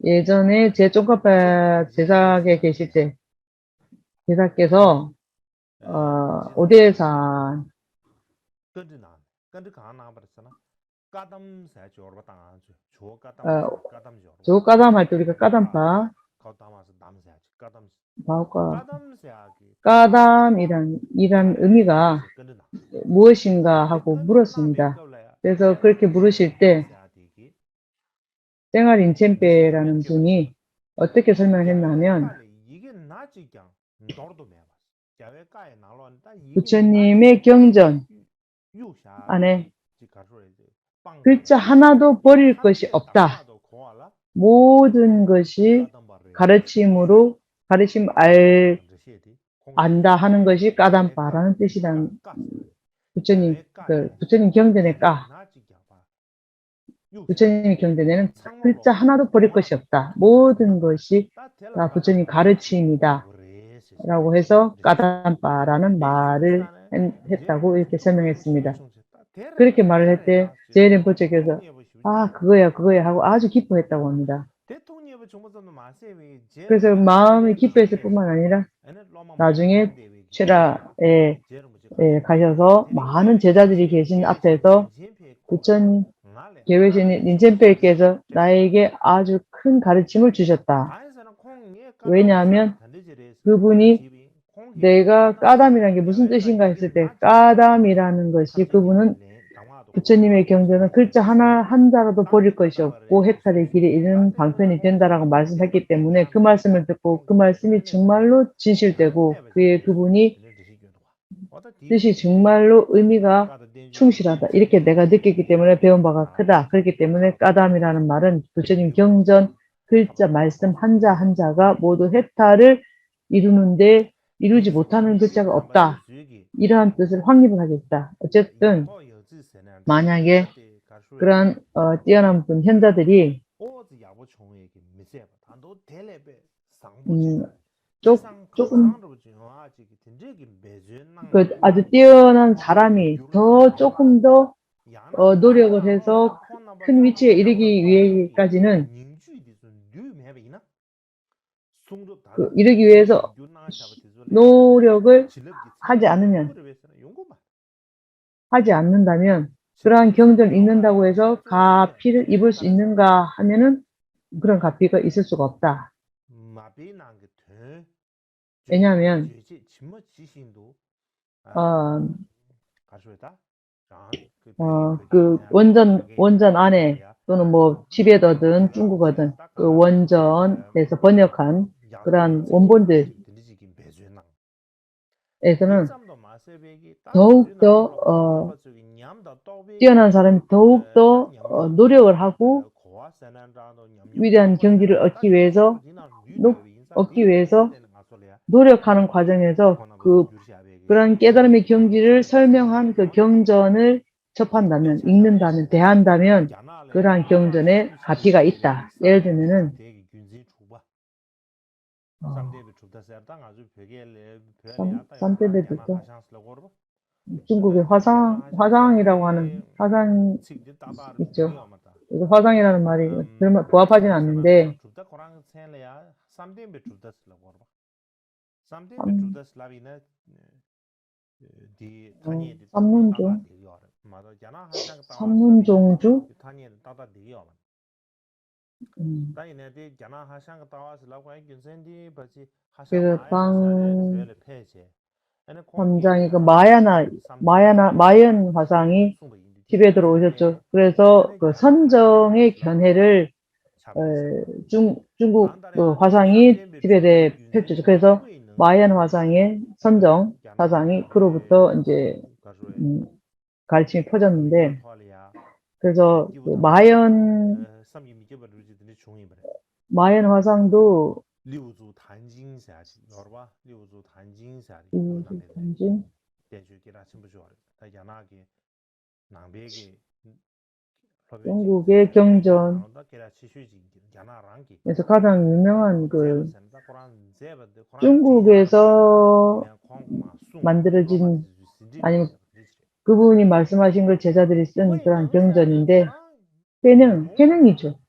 예전에 제 쫑카파 제사에 계실 때 제사께서 오대산 저 까담 할 때 우리가 까담파 까담이란 의미가 무엇인가 하고 물었습니다. 그래서 그렇게 물으실 때 쌩알 인첸페라는 분이 어떻게 설명했냐면 부처님의 경전 안에 글자 하나도 버릴 것이 없다. 모든 것이 안다 하는 것이 까담파라는 뜻이란 부처님 경전의 부처님의 경전에는 글자 하나도 버릴 것이 없다. 모든 것이 다 부처님 가르침이다. 라고 해서 까담파라는 말을 했다고 이렇게 설명했습니다. 그렇게 말을 할 때 제이렌포체께서 그거야 하고 아주 기뻐했다고 합니다. 그래서 마음이 기뻐했을 뿐만 아니라 나중에 최라에 가셔서 많은 제자들이 계신 앞에서 부처님 계회신 닌첸페께서 나에게 아주 큰 가르침을 주셨다. 왜냐하면 그분이 내가 까담이라는 게 무슨 뜻인가 했을 때 까담이라는 것이 그분은 부처님의 경전은 글자 한자라도 버릴 것이 없고 해탈의 길에 이르는 방편이 된다라고 말씀했기 때문에 그 말씀을 듣고 그 말씀이 정말로 진실되고 그분이 뜻이 정말로 의미가 충실하다. 이렇게 내가 느꼈기 때문에 배운 바가 크다. 그렇기 때문에 까담이라는 말은 부처님 경전 글자 말씀 한자가 모두 해탈을 이루는데 이루지 못하는 글자가 없다. 이러한 뜻을 확립을 하겠다. 어쨌든 만약에 그런 뛰어난 분 현자들이 조금 아주 뛰어난 사람이 조금 더 노력을 해서 큰 위치에 이르기 위해까지는 이르기 위해서 노력을 하지 않는다면 그러한 경전을 읽는다고 해서 가피를 입을 수 있는가 하면은 그런 가피가 있을 수가 없다. 왜냐하면 그 원전 안에 또는 뭐 티베트든 중국어든 그 원전에서 번역한 그러한 원본들에서는 더욱더 뛰어난 사람이 더욱더 노력을 하고 위대한 경지를 얻기 위해서 노력하는 과정에서 그런 깨달음의 경지를 설명한 그 경전을 접한다면, 읽는다면, 대한다면 그러한 경전에 가피가 있다. 예를 들면은 산테베부터 중국의 화상이라고 하는 화상 있죠. 그래서 화상이라는 말이 부합하지는 않는데 삼문종주 그래서 당장이 그 마연 화상이 티베트로 오셨죠. 그래서 그 선정의 견해를 중국 그 화상이 티베트에 펼쳐죠. 그래서 마연 화상의 선정 사상이 그로부터 이제 가르침이 퍼졌는데, 그래서 그 마연 화상도 영국의 경전 그래서 가장 유명한 그 중국에서 만들어진 아니면 그분이 말씀하신 걸 제자들이 쓴 그런 경전인데 해능이죠.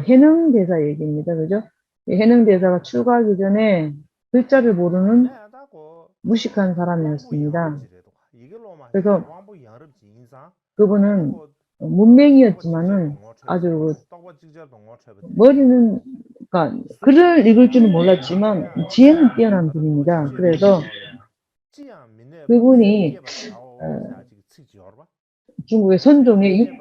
해능대사 얘기입니다. 그죠? 해능대사가 출가하기 전에 글자를 모르는 무식한 사람이었습니다. 그래서 그분은 문맹이었지만은 아주 머리는, 그러니까 글을 읽을 줄은 몰랐지만 지혜는 뛰어난 분입니다. 그래서 그분이 중국의 선종의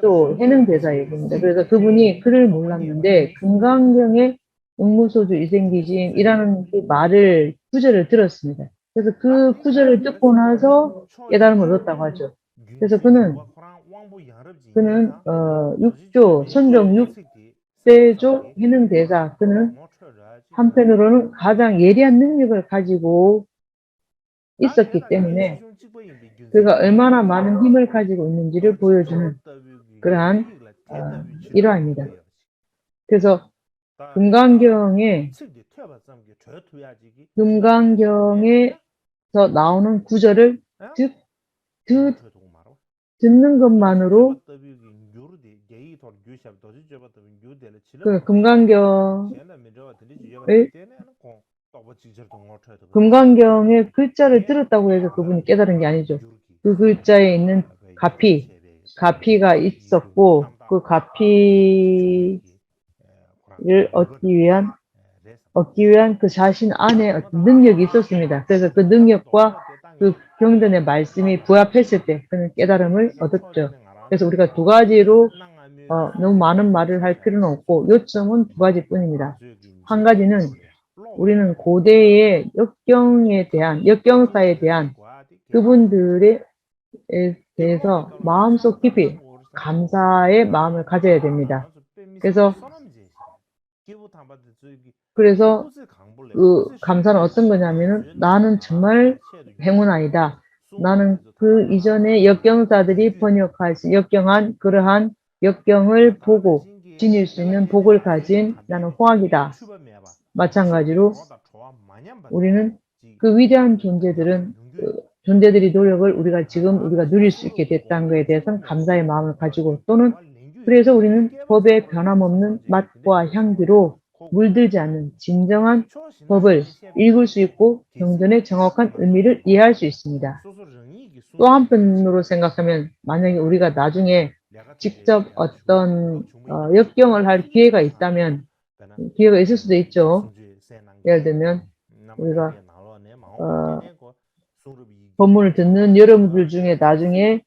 6조 해능대사 얘기입니다. 그래서 그분이 글을 몰랐는데 금강경의 응무소주 이생기심이라는 그 말을 구절을 들었습니다. 그래서 그 구절을 듣고 나서 깨달음을 얻었다고 하죠. 그래서 그는 6조 선종 6대조 해능대사, 그는 한편으로는 가장 예리한 능력을 가지고 있었기 때문에 그가 얼마나 많은 힘을 가지고 있는지를 보여주는 그러한 일화입니다. 그래서 금강경에서 나오는 구절을 듣는 것만으로 그 금강경의 글자를 들었다고 해서 그분이 깨달은 게 아니죠. 그 글자에 있는 가피가 있었고 그 가피를 얻기 위한 그 자신 안에 어떤 능력이 있었습니다. 그래서 그 능력과 그 경전의 말씀이 부합했을 때 그는 깨달음을 얻었죠. 그래서 우리가 두 가지로 너무 많은 말을 할 필요는 없고 요점은 두 가지뿐입니다. 한 가지는 우리는 고대의 역경사에 대한 그분들에 대해서 마음속 깊이 감사의 마음을 가져야 됩니다. 그래서 그 감사는 어떤 거냐면은 나는 정말 행운아이다. 나는 그 이전에 역경사들이 역경한 그러한 역경을 보고 지닐 수 있는 복을 가진 나는 호학이다. 마찬가지로 우리는 그 위대한 존재들이 노력을 우리가 누릴 수 있게 됐다는 것에 대해서는 감사의 마음을 가지고 또는 그래서 우리는 법의 변함없는 맛과 향기로 물들지 않는 진정한 법을 읽을 수 있고 경전의 정확한 의미를 이해할 수 있습니다. 또 한편으로 생각하면 만약에 우리가 나중에 직접 어떤 역경을 할 기회가 있다면 기회가 있을 수도 있죠. 예를 들면 우리가 법문을 듣는 여러분들 중에 나중에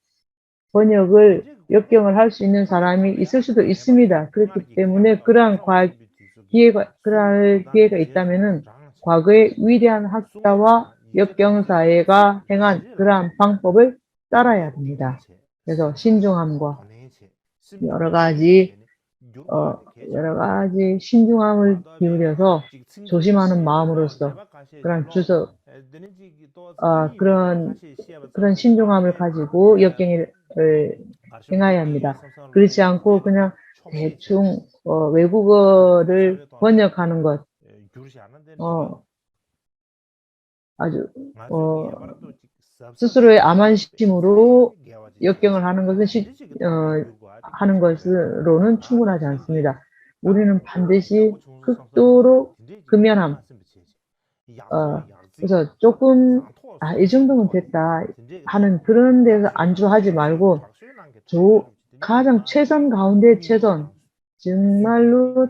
번역을 역경을 할 수 있는 사람이 있을 수도 있습니다. 그렇기 때문에 그러한 기회가 있다면은 과거의 위대한 학자와 역경사회가 행한 그러한 방법을 따라야 됩니다. 그래서 신중함과 여러 가지 신중함을 기울여서 조심하는 마음으로써 그런 신중함을 가지고 역경을 행해야 합니다. 그렇지 않고 그냥 대충 외국어를 번역하는 것 아주 스스로의 암만심으로 역경을 하는 하는 것으로는 충분하지 않습니다. 우리는 반드시 극도로 근면함, 그래서 조금 이 정도면 됐다 하는 그런 데서 안주하지 말고 가장 최선 가운데 최선, 정말로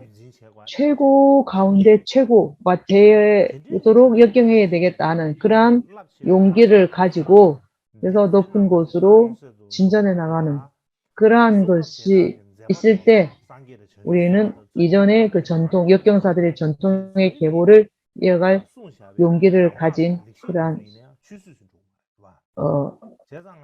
최고 가운데 최고가 되도록 역경해야 되겠다 하는 그러한 용기를 가지고 그래서 높은 곳으로 진전해 나가는 그러한 것이 있을 때 우리는 이전의 그 전통, 역경사들의 전통의 계보를 이어갈 용기를 가진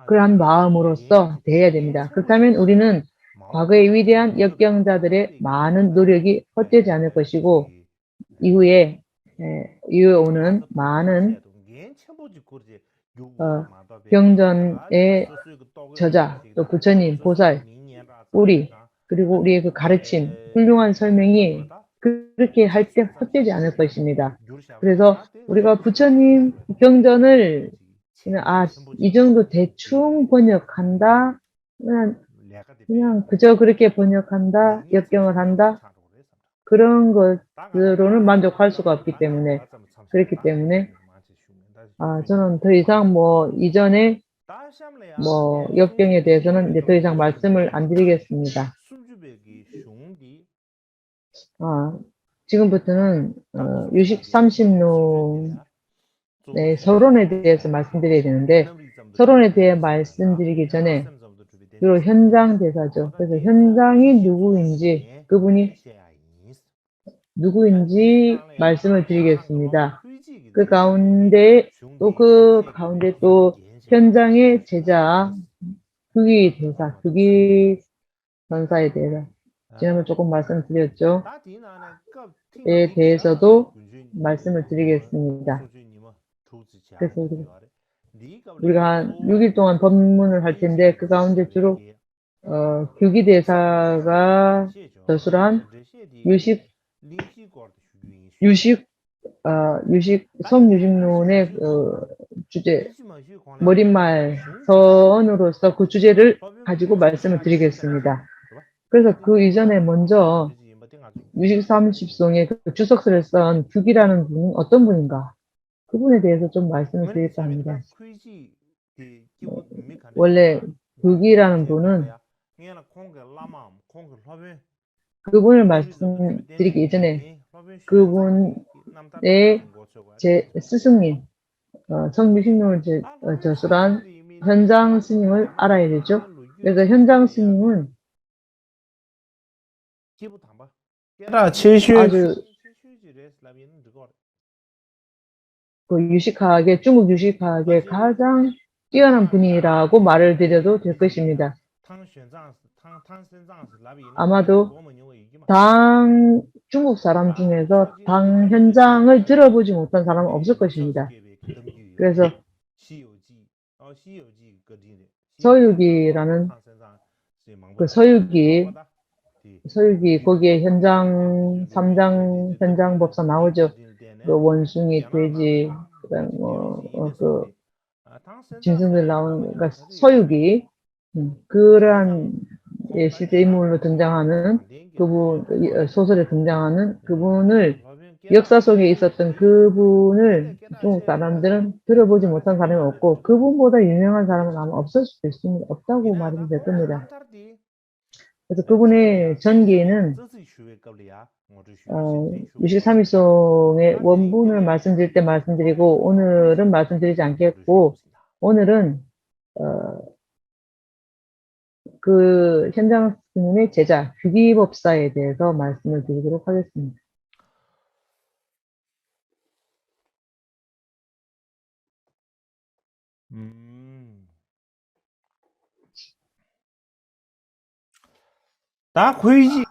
그러한 마음으로서 대해야 됩니다. 그렇다면 우리는 과거의 위대한 역경자들의 많은 노력이 헛되지 않을 것이고 이후에 오는 많은 경전의 저자, 또 부처님, 보살, 그리고 우리의 그 가르침, 훌륭한 설명이 그렇게 할 때 헛되지 않을 것입니다. 그래서 우리가 부처님 경전을 이 정도 대충 번역한다, 그냥 그저 그렇게 번역한다, 역경을 한다, 그런 것으로는 만족할 수가 없기 때문에, 그렇기 때문에, 저는 더 이상 이전에 역경에 대해서는 이제 더 이상 말씀을 안 드리겠습니다. 지금부터는 유식 30론의 서론에 대해서 말씀드려야 되는데 서론에 대해 말씀드리기 전에 주로 현장 대사죠. 그래서 현장이 그분이 누구인지 말씀을 드리겠습니다. 그 가운데 또 현장의 제자 규기 전사에 대해서 지난번 조금 말씀드렸죠. 에 대해서도 말씀을 드리겠습니다. 그래서 우리가 한 6일 동안 법문을 할 텐데 그 가운데 주로 규기대사가 저술한 성유식론의 주제 머릿말 선으로서 그 주제를 가지고 말씀을 드리겠습니다. 그래서 그 이전에 먼저 유식 30송의 그 주석서를 쓴 규기라는 분은 어떤 분인가? 그분에 대해서 좀 말씀을 드릴까 합니다. 원래 규기라는 분은 그분을 말씀드리기 이전에 그분의 제 스승님, 성유식론을 저술한 현장 스님을 알아야 되죠. 그래서 현장 스님은 아주 중국 유식학의 가장 뛰어난 분이라고 말을 드려도 될 것입니다. 아마도 중국 사람 중에서 당 현장을 들어보지 못한 사람은 없을 것입니다. 그래서 서유기라는 그 서유기 거기에 현장 3장 현장 법사 나오죠. 그 원숭이, 돼지, 그다음 그 짐승들 나오는 그러니까 서유기 그러한 실제 인물로 등장하는 그분, 소설에 등장하는 그분을 역사 속에 있었던 그분을 중국 사람들은 들어보지 못한 사람이 없고 그분보다 유명한 사람은 아마 없을 수도 있습니다. 없다고 말해도 될 겁니다. 그래서 그분의 전기는 유식삼일송의 원문을 말씀드릴 때 말씀드리고 오늘은 말씀드리지 않겠고 오늘은 그 현장 스님의 제자 규기법사에 대해서 말씀을 드리도록 하겠습니다. 다 괴지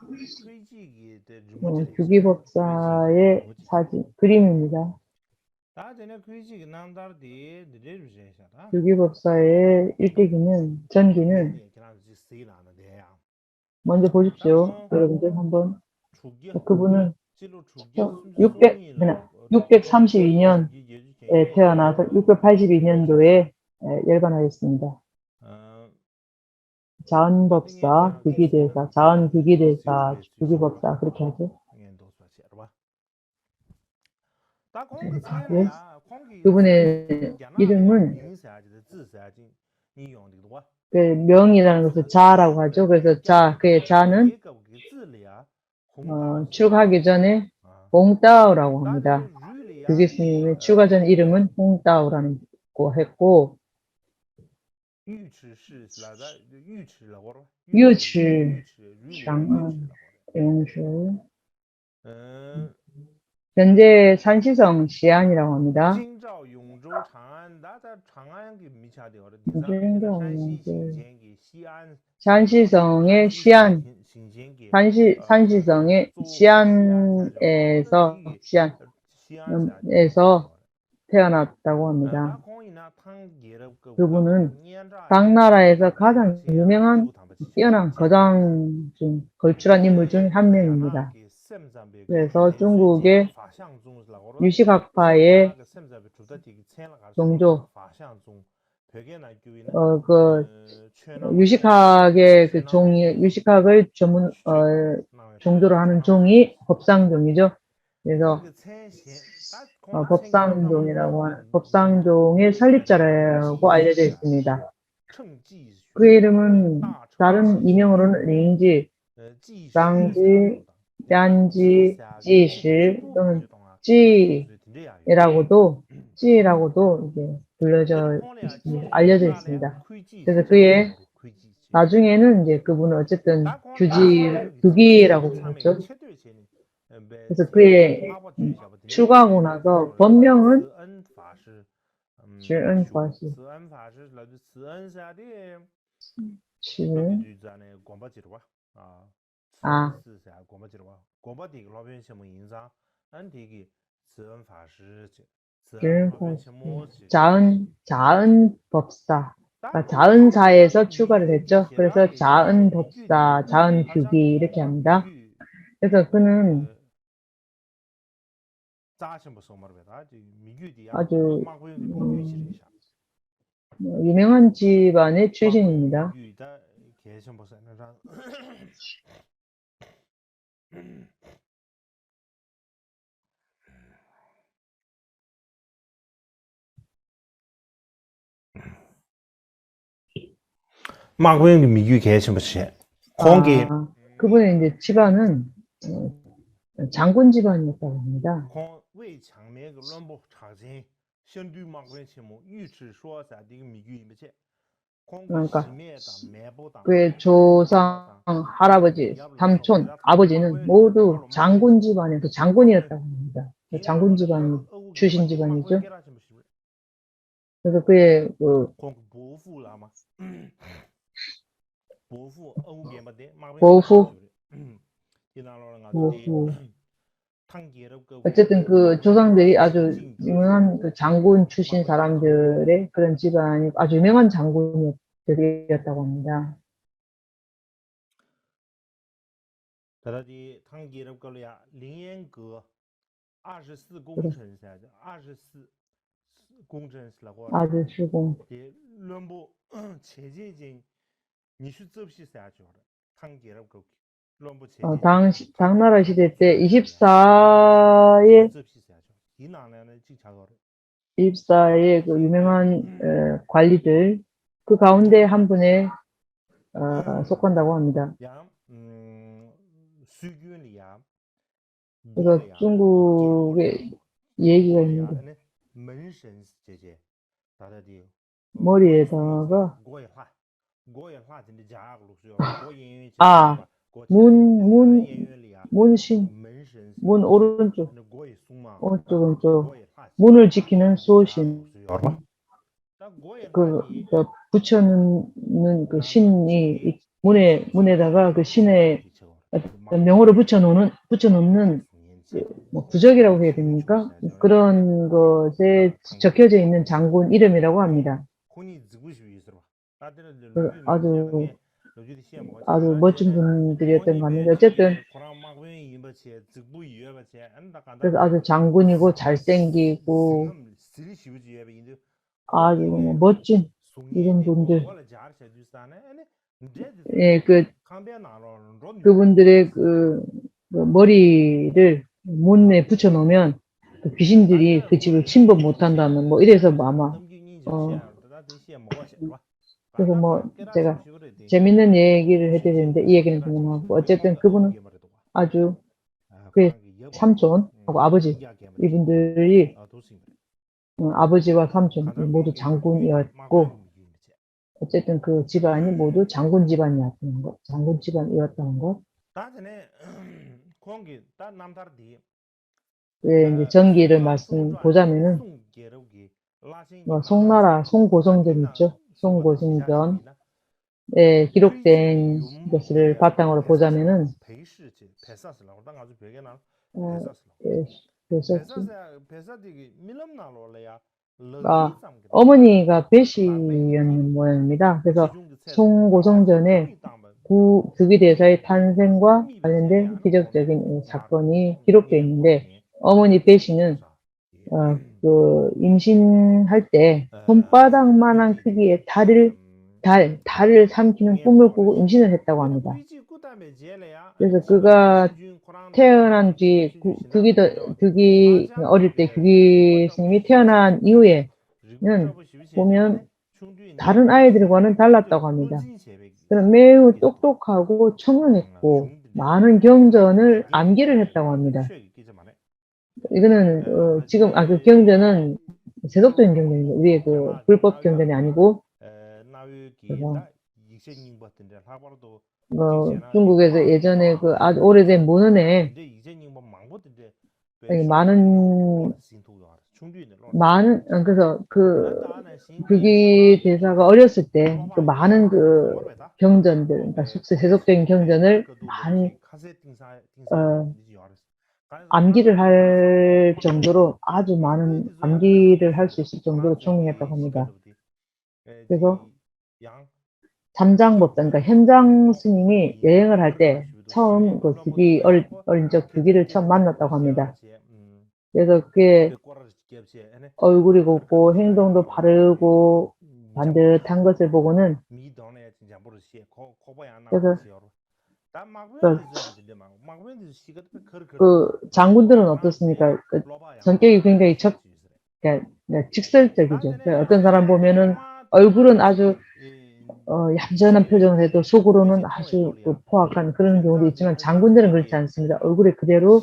규기법사의 사진 그림입니다. 규기법사의 일대기는 전기는 먼저 보십시오. 여러분들 한번 그분은 632년에 태어나서 682년도에 열반하였습니다. 자은법사, 규기대사, 자은규기대사, 규기법사 그렇게 하죠. 네. 그분의 이름은 그 명이라는 것을 자라고 하죠. 그래서 그의 자는 출가하기 전에 홍따오라고 합니다. 규기 스님의 출가 전 이름은 홍따오라는 거 했고 유치, 장안, 영실 현재 산시성 시안이라고 합니다. 산시성의 시안, 산시성의 시안에서 태어났다고 합니다. 그분은 당나라에서 가장 유명한 뛰어난 거장 중 걸출한 인물 중 한 명입니다. 그래서 중국의 유식학파의 종조, 유식학의 그 종이, 유식학을 종조로 하는 종이 법상종이죠. 그래서 법상종이라고 하는 법상종의 설립자라고 알려져 있습니다. 그의 이름은 다른 이명으로는 링지, 장지, 얀지, 지시 또는 찌라고도 이제 알려져 있습니다. 그래서 그의 나중에는 이제 그분은 어쨌든 규기라고 부르죠. 그래서 그의 출가하고 나서 법명은 지은파시 자은법사, 그러니까 자은사에서 출가를 했죠. 그래서 자은법사, 자은규기 이렇게 합니다. 그래서 그는 아주 유명한 집안의 출신입니다. 그분의 이제 집안은 장군 집안이었다고 합니다. 그러니까 그의 조상, 할아버지, 삼촌, 아버지는 모두 장군 집안에서 장군이었다고 합니다. 장군 집안 출신 집안이죠. 그래서 그의 보후 어쨌든 그 조상들이 아주 유명한 그 장군 출신 사람들의 그런 집안이 아주 유명한 장군들이었다고 합니다. 아주시공 당나라 시대 때 24의 그 유명한 관리들 그 가운데 한 분에 속한다고 합니다. 그래서 중국에 얘기가 있는데 머리에다가 문신, 문 오른쪽 문을 지키는 수호신 그 붙여놓는 그 신이 문에다가 그 신의 어떤 명호를 붙여놓는 뭐 부적이라고 해야 됩니까? 그런 것에 적혀져 있는 장군 이름이라고 합니다. 아주 멋진 분들이었던 것 같는데 어쨌든 그래서 아주 장군이고 잘생기고 아주 뭐 멋진 이런 분들 그분들의 그 머리를 문에 붙여놓으면 그 귀신들이 그 집을 침범 못한다는 뭐 이래서 뭐 아마 그래서 뭐 제가 재밌는 얘기를 해드리는데 이 얘기는 그만하고 어쨌든 그분은 아주 그 삼촌하고 아버지 이분들이 아버지와 삼촌 모두 장군이었고 어쨌든 그 집안이 모두 장군 집안이었다는 것, 장군 집안이었다는 것. 왜 이제 전기를 보자면은 송나라 송고성전 있죠. 송고성전에 기록된 것을 바탕으로 보자면은 어머니가 배씨였는 모양입니다. 그래서 송고성전에 구기대사의 탄생과 관련된 기적적인 사건이 기록되어 있는데 어머니 배씨는 임신할 때 손바닥만한 크기의 달을 삼키는 꿈을 꾸고 임신을 했다고 합니다. 그래서 그가 태어난 뒤 규기 어릴 때 규기 스님이 태어난 이후에는 보면 다른 아이들과는 달랐다고 합니다. 그럼 매우 똑똑하고 청명했고 많은 경전을 암기를 했다고 합니다. 이거는 지금 그 경전은 세속적인 경전입니다. 위에 그 불법 경전이 아니고 중국에서 예전에 그 아주 오래된 문헌에 그래서 그 규기 대사가 어렸을 때 그 많은 그 경전들, 그러니까 세속적인 경전을 많이 암기를 할 정도로 아주 많은 암기를 할 수 있을 정도로 총명했다고 합니다. 그래서 잠장법당, 그러니까 현장 스님이 여행을 할 때 처음 그 어린 적 규기를 처음 만났다고 합니다. 그래서 그게 얼굴이 곱고 행동도 바르고 반듯한 것을 보고는 그래서 그 장군들은 어떻습니까? 그 성격이 굉장히 그러니까 직설적이죠. 어떤 사람 보면은 얼굴은 아주 얌전한 표정을 해도 속으로는 아주 포악한 그런 경우도 있지만 장군들은 그렇지 않습니다. 얼굴에 그대로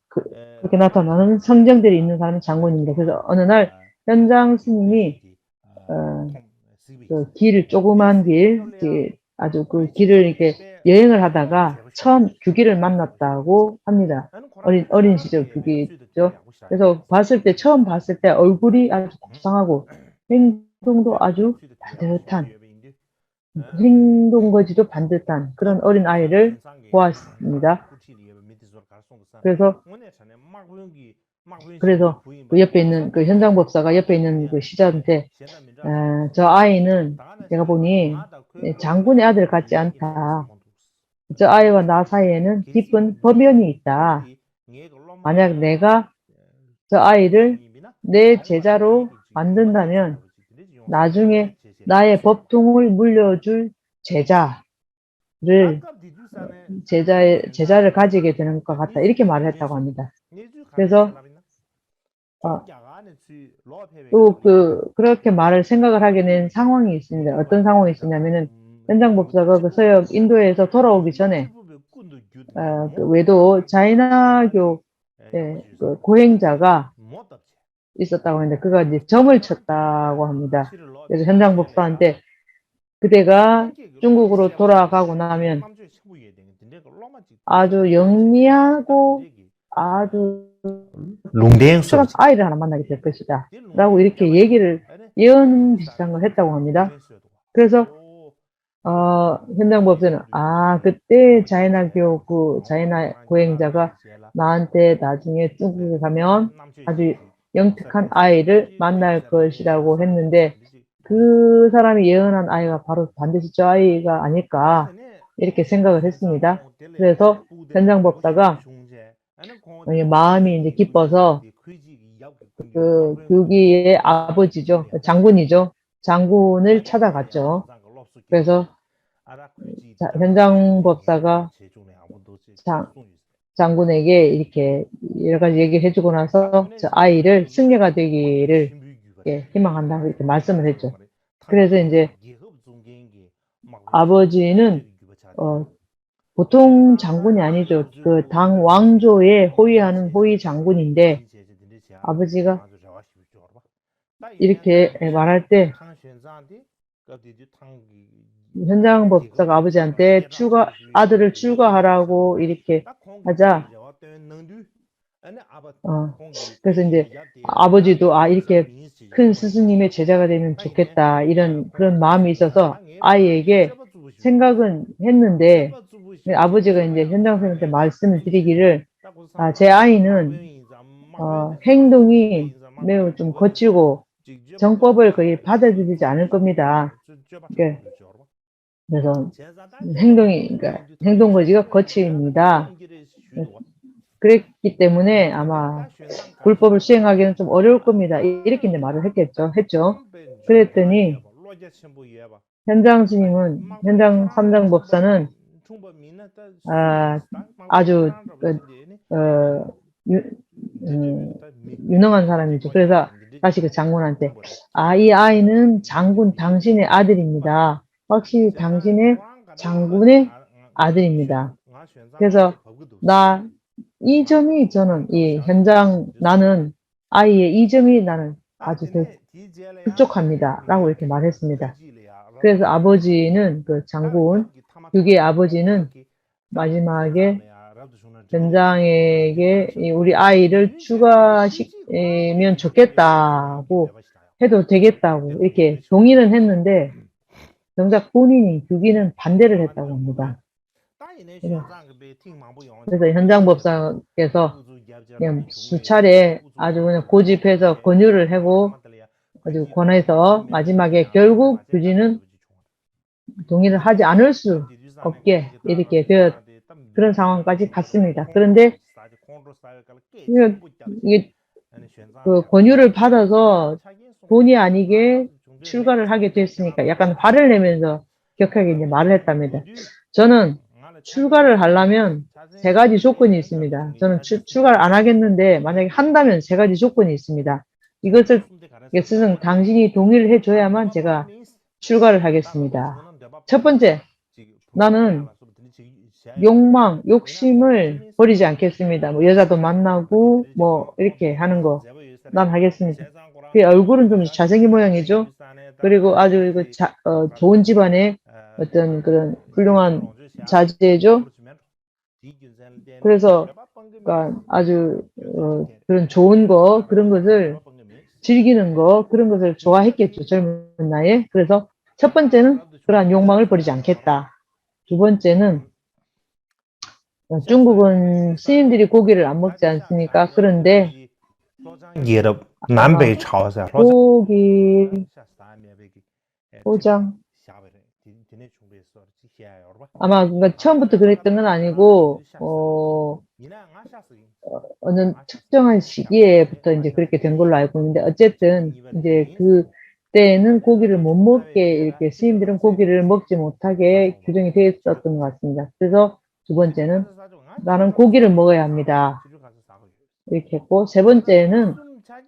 그렇게 나타나는 성정들이 있는 사람은 장군입니다. 그래서 어느 날 현장 스님이 그 조그만 아주 그 길을 이렇게 여행을 하다가 처음 규기를 만났다고 합니다. 어린 시절 규기죠. 그래서 처음 봤을 때 얼굴이 아주 곱상하고 행동도 아주 반듯한 행동거지도 반듯한 그런 어린 아이를 보았습니다. 그래서 그 옆에 있는 그 현장 법사가 옆에 있는 그 시자한테 저 아이는 내가 보니 장군의 아들 같지 않다. 저 아이와 나 사이에는 깊은 법연이 있다. 만약 내가 저 아이를 내 제자로 만든다면 나중에 나의 법통을 물려줄 제자를 가지게 되는 것 같다. 이렇게 말을 했다고 합니다. 그래서 또 그렇게 말을 생각을 하게 된 상황이 있습니다. 어떤 상황이 있었냐면은 현장 법사가 그 서역 인도에서 돌아오기 전에 그 외도 자이나교 그 고행자가 있었다고 하는데 그가 이제 점을 쳤다고 합니다. 그래서 현장 법사한테 그대가 중국으로 돌아가고 나면 아주 영리하고 아주 롱댕스 아이를 하나 만나게 될 것이다. 라고 이렇게 얘기를 예언 비슷한 걸 했다고 합니다. 그래서 현장 법사는 그때 자이나 고행자가 나한테 나중에 중국에 가면 아주 영특한 아이를 만날 것이라고 했는데 그 사람이 예언한 아이가 바로 반드시 저 아이가 아닐까 이렇게 생각을 했습니다. 그래서 현장 법사가 마음이 이제 기뻐서 그 교기의 아버지죠. 장군이죠. 장군을 찾아갔죠. 그래서 현장 법사가 장군에게 이렇게 여러 가지 얘기를 해주고 나서 저 아이를 승려가 되기를 희망한다고 이렇게 말씀을 했죠. 그래서 이제 아버지는 보통 장군이 아니죠. 그 당 왕조에 호위하는 호위 장군인데 아버지가 이렇게 말할 때 현장 법사가 아버지한테 아들을 출가하라고 이렇게 하자. 그래서 이제 아버지도 이렇게 큰 스승님의 제자가 되면 좋겠다 그런 마음이 있어서 아이에게 생각은 했는데 아버지가 이제 현장 선생님한테 말씀을 드리기를 제 아이는 행동이 매우 좀 거칠고 정법을 거의 받아들이지 않을 겁니다. 그래서 행동거지가 거칩니다. 그랬기 때문에 아마 불법을 수행하기는 좀 어려울 겁니다. 이렇게 이제 말을 했죠. 그랬더니 현장 삼장 법사는 아주 유능한 사람이죠. 그래서 다시 그 장군한테 이 아이는 장군 당신의 아들입니다. 확실히 당신의 장군의 아들입니다. 그래서 이 점이 저는 나는 아이의 이 점이 나는 아주 흡족합니다. 라고 이렇게 말했습니다. 그래서 아버지는 그 장군 교계의 아버지는 마지막에 현장에게 우리 아이를 추가시키면 좋겠다고 해도 되겠다고 이렇게 동의는 했는데 정작 본인이 교기는 반대를 했다고 합니다. 그래서 현장 법사께서 그냥 수차례 아주 그냥 고집해서 권유를 하고 아주 권해서 마지막에 결국 규지는 동의를 하지 않을 수 없게 이렇게 그런 상황까지 갔습니다. 그런데 이게 그 권유를 받아서 본의 아니게 출가를 하게 됐으니까 약간 화를 내면서 격하게 이제 말을 했답니다. 저는 출가를 하려면 세 가지 조건이 있습니다. 저는 출가를 안 하겠는데 만약에 한다면 세 가지 조건이 있습니다. 이것을 스승 당신이 동의를 해줘야만 제가 출가를 하겠습니다. 첫 번째, 나는 욕심을 버리지 않겠습니다. 뭐 여자도 만나고 뭐 이렇게 하는 거 난 하겠습니다. 그 얼굴은 좀 잘생긴 모양이죠. 그리고 아주 좋은 집안의 어떤 그런 훌륭한 자제죠. 그래서 아주 그런 좋은 거 그런 것을 즐기는 거 그런 것을 좋아했겠죠. 젊은 나이에. 그래서 첫 번째는 그러한 욕망을 버리지 않겠다. 두 번째는 중국은 스님들이 고기를 안 먹지 않습니까? 그런데 고기 포장 아마 그러니까 처음부터 그랬던 건 아니고 어느 특정한 시기에부터 이제 그렇게 된 걸로 알고 있는데 어쨌든 이제 그 그때는 고기를 못 먹게 이렇게 스님들은 고기를 먹지 못하게 규정이 되어 있었던 것 같습니다. 그래서 두 번째는 나는 고기를 먹어야 합니다. 이렇게 했고 세 번째는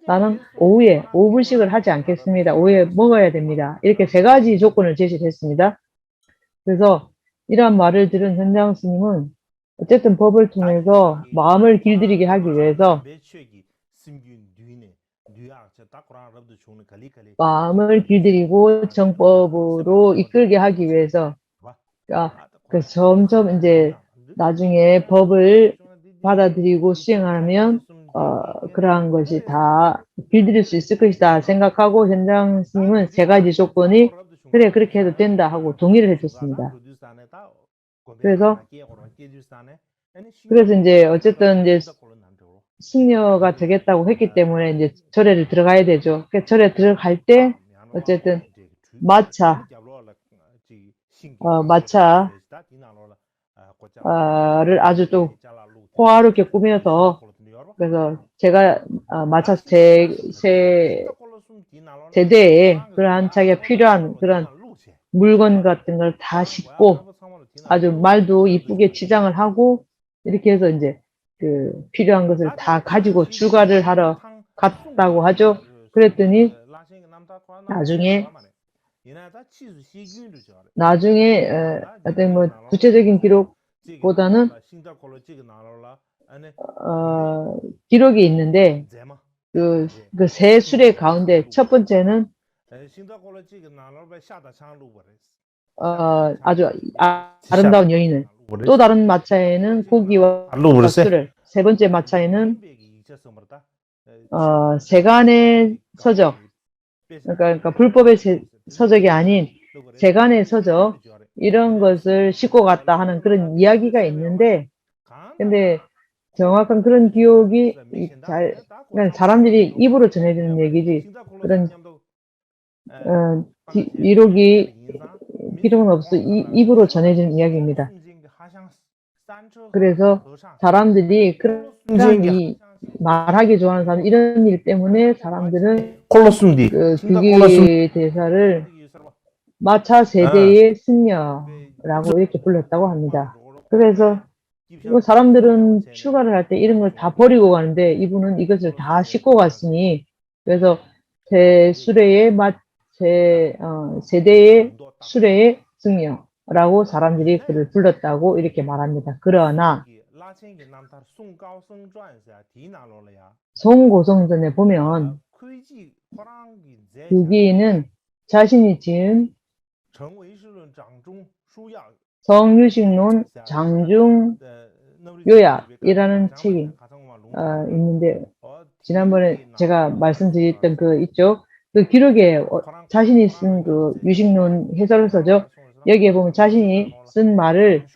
나는 오후에 오불식을 하지 않겠습니다. 오후에 먹어야 됩니다. 이렇게 세 가지 조건을 제시를 했습니다. 그래서 이러한 말을 들은 현장 스님은 어쨌든 법을 통해서 마음을 길들이게 하기 위해서 마음을 길들이고 정법으로 이끌게 하기 위해서 그 점점 이제 나중에 법을 받아들이고 수행하면 그러한 것이 다 길들일 수 있을 것이다 생각하고 현장 스님은 세 가지 조건이 그래 그렇게 해도 된다 하고 동의를 해줬습니다. 그래서 이제 어쨌든 이제 승려가 되겠다고 했기 때문에 이제 절에를 들어가야 되죠. 그러니까 절에 들어갈 때 어쨌든 마차를 아주 또 호화롭게 꾸며서 그래서 제가 마차 세대에 그러한 자기가 필요한 그런 물건 같은 걸 다 싣고 아주 말도 이쁘게 치장을 하고 이렇게 해서 이제 그 필요한 것을 다 가지고 출가를 하러 갔다고 하죠. 그랬더니 나중에 어떤 뭐 구체적인 기록보다는 기록이 있는데 그 세 수레 가운데 첫 번째는 아주 아름다운 여인을 또 다른 마차에는 고기와 술을 세 번째 마차에는 세간의 서적 그러니까 불법의 서적이 아닌 세간의 서적 이런 것을 싣고 갔다 하는 그런 이야기가 있는데 근데 정확한 그런 기억이 그냥 사람들이 입으로 전해지는 얘기지 그런 기록은 없어 입으로 전해지는 이야기입니다. 그래서 사람들이 그런 이 말하기 좋아하는 사람 이런 일 때문에 사람들은 그 규기 대사를 마차 세대의 승려라고 이렇게 불렀다고 합니다. 그래서 사람들은 출가를 할 때 이런 걸 다 버리고 가는데 이분은 이것을 다 싣고 갔으니 그래서 세대의 수레의 승려라고 사람들이 그를 불렀다고 이렇게 말합니다. 그러나 송고성전에 보면 규기는 자신이 지은 성유식론 장중 요약이라는 책이 있는데 지난번에 제가 말씀드렸던 그 있죠. 그 기록에 자신이 쓴 그 유식론 해설서죠. 여기에 보면 자신이 쓴 말을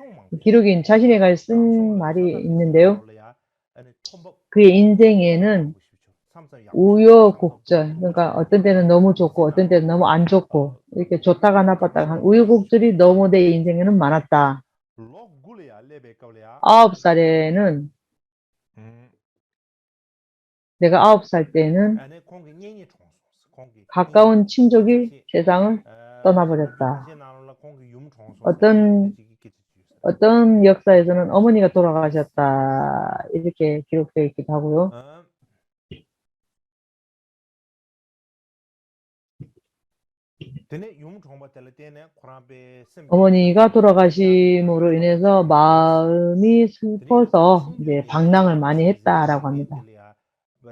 기록인 자신이 쓴 말이 있는데요. 그의 인생에는 우여곡절, 그러니까 어떤 때는 너무 좋고 어떤 때는 너무 안 좋고 이렇게 좋다가 나빴다가 한 우여곡절이 너무 내 인생에는 많았다. 9살에는 내가 9살 때는 가까운 친족이 세상을 떠나버렸다. 어떤 역사에서는 어머니가 돌아가셨다. 이렇게 기록되어 있기도 하고요. 어머니가 돌아가심으로 인해서 마음이 슬퍼서 이제 방랑을 많이 했다라고 합니다.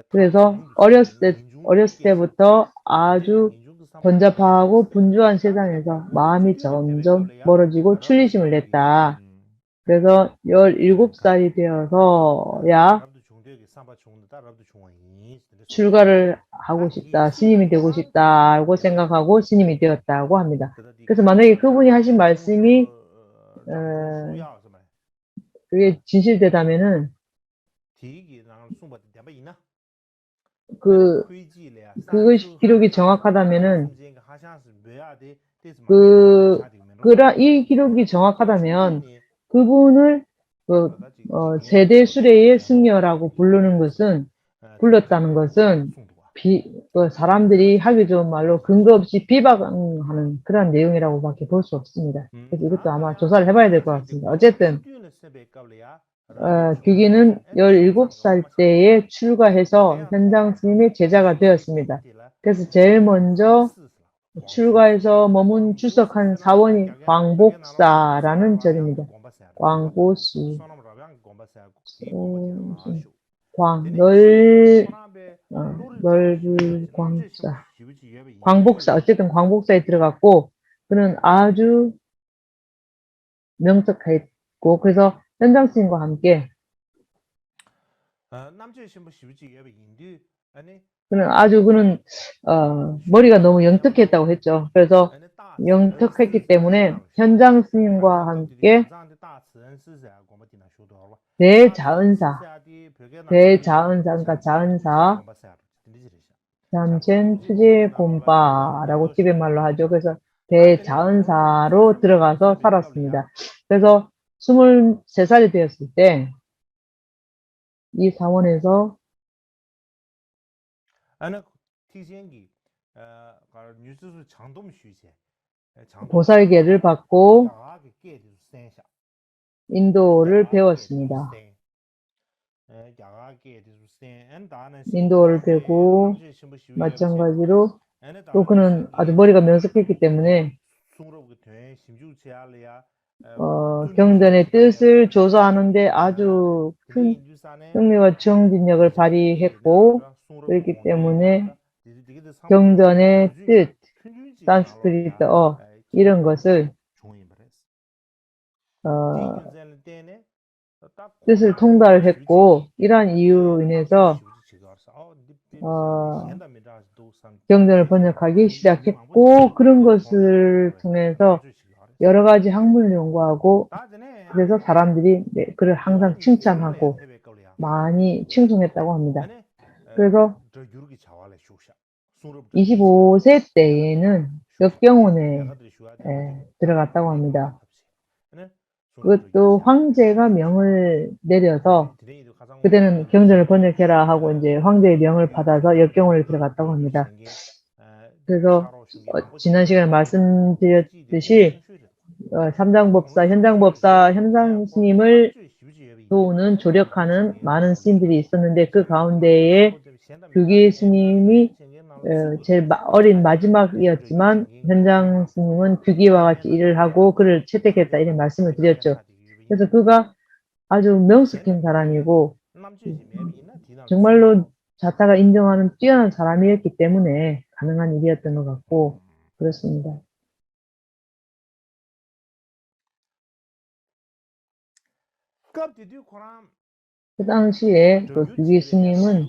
그래서 어렸을 때부터 아주 번잡하고 분주한 세상에서 마음이 점점 멀어지고 출리심을 냈다. 그래서 17살이 되어서야 출가를 하고 싶다, 스님이 되고 싶다고 생각하고 스님이 되었다고 합니다. 그래서 만약에 그분이 하신 말씀이 그게 진실되다면은 그것이 기록이 정확하다면은 이 기록이 정확하다면 그분을 세대 수레의 승려라고 불렀다는 것은 사람들이 하기 좋은 말로 근거 없이 비방하는 그런 내용이라고밖에 볼 수 없습니다. 그래서 이것도 아마 조사를 해봐야 될 것 같습니다. 어쨌든 규기는 17살 때에 출가해서 현장 스님의 제자가 되었습니다. 그래서 제일 먼저 출가해서 머문 출석한 사원이 광복사라는 절입니다. 광고수, 넓을 광사, 광복사, 어쨌든 광복사에 들어갔고, 그는 아주 명석했고, 그래서 현장 스님과 함께 그는 머리가 너무 영특했다고 했죠. 그래서 영특했기 때문에 현장 스님과 함께 대자은사인가 자은사, 잠첸 투제 곰바라고 티벳말로 하죠. 그래서 대자은사로 들어가서 살았습니다. 그래서 23살이 되었을 때 이 사원에서 보살계를 받고 인도를 배웠습니다. 인도를 배우고 마찬가지로 또 그는 아주 머리가 명석했기 때문에 경전의 뜻을 조사하는데 아주 큰 흥미와 정진력을 발휘했고, 그렇기 때문에 경전의 뜻, 산스크리트어 이런 것을 뜻을 통달했고, 이러한 이유로 인해서 경전을 번역하기 시작했고, 그런 것을 통해서 여러 가지 학문을 연구하고, 그래서 사람들이 그를 항상 칭찬하고 많이 칭송했다고 합니다. 그래서 25세 때에는 역경원에 들어갔다고 합니다. 그것도 황제가 명을 내려서 그때는 경전을 번역해라 하고 이제 황제의 명을 받아서 역경원에 들어갔다고 합니다. 그래서 지난 시간에 말씀드렸듯이 삼장법사, 현장법사, 현장스님을 도우는 조력하는 많은 스님들이 있었는데 그 가운데에 규기 스님이 제일 어린 마지막이었지만 현장 스님은 규기와 같이 일을 하고 그를 채택했다 이런 말씀을 드렸죠. 그래서 그가 아주 명석한 사람이고 정말로 자타가 인정하는 뛰어난 사람이었기 때문에 가능한 일이었던 것 같고 그렇습니다. 그 당시에 그 규기 스님은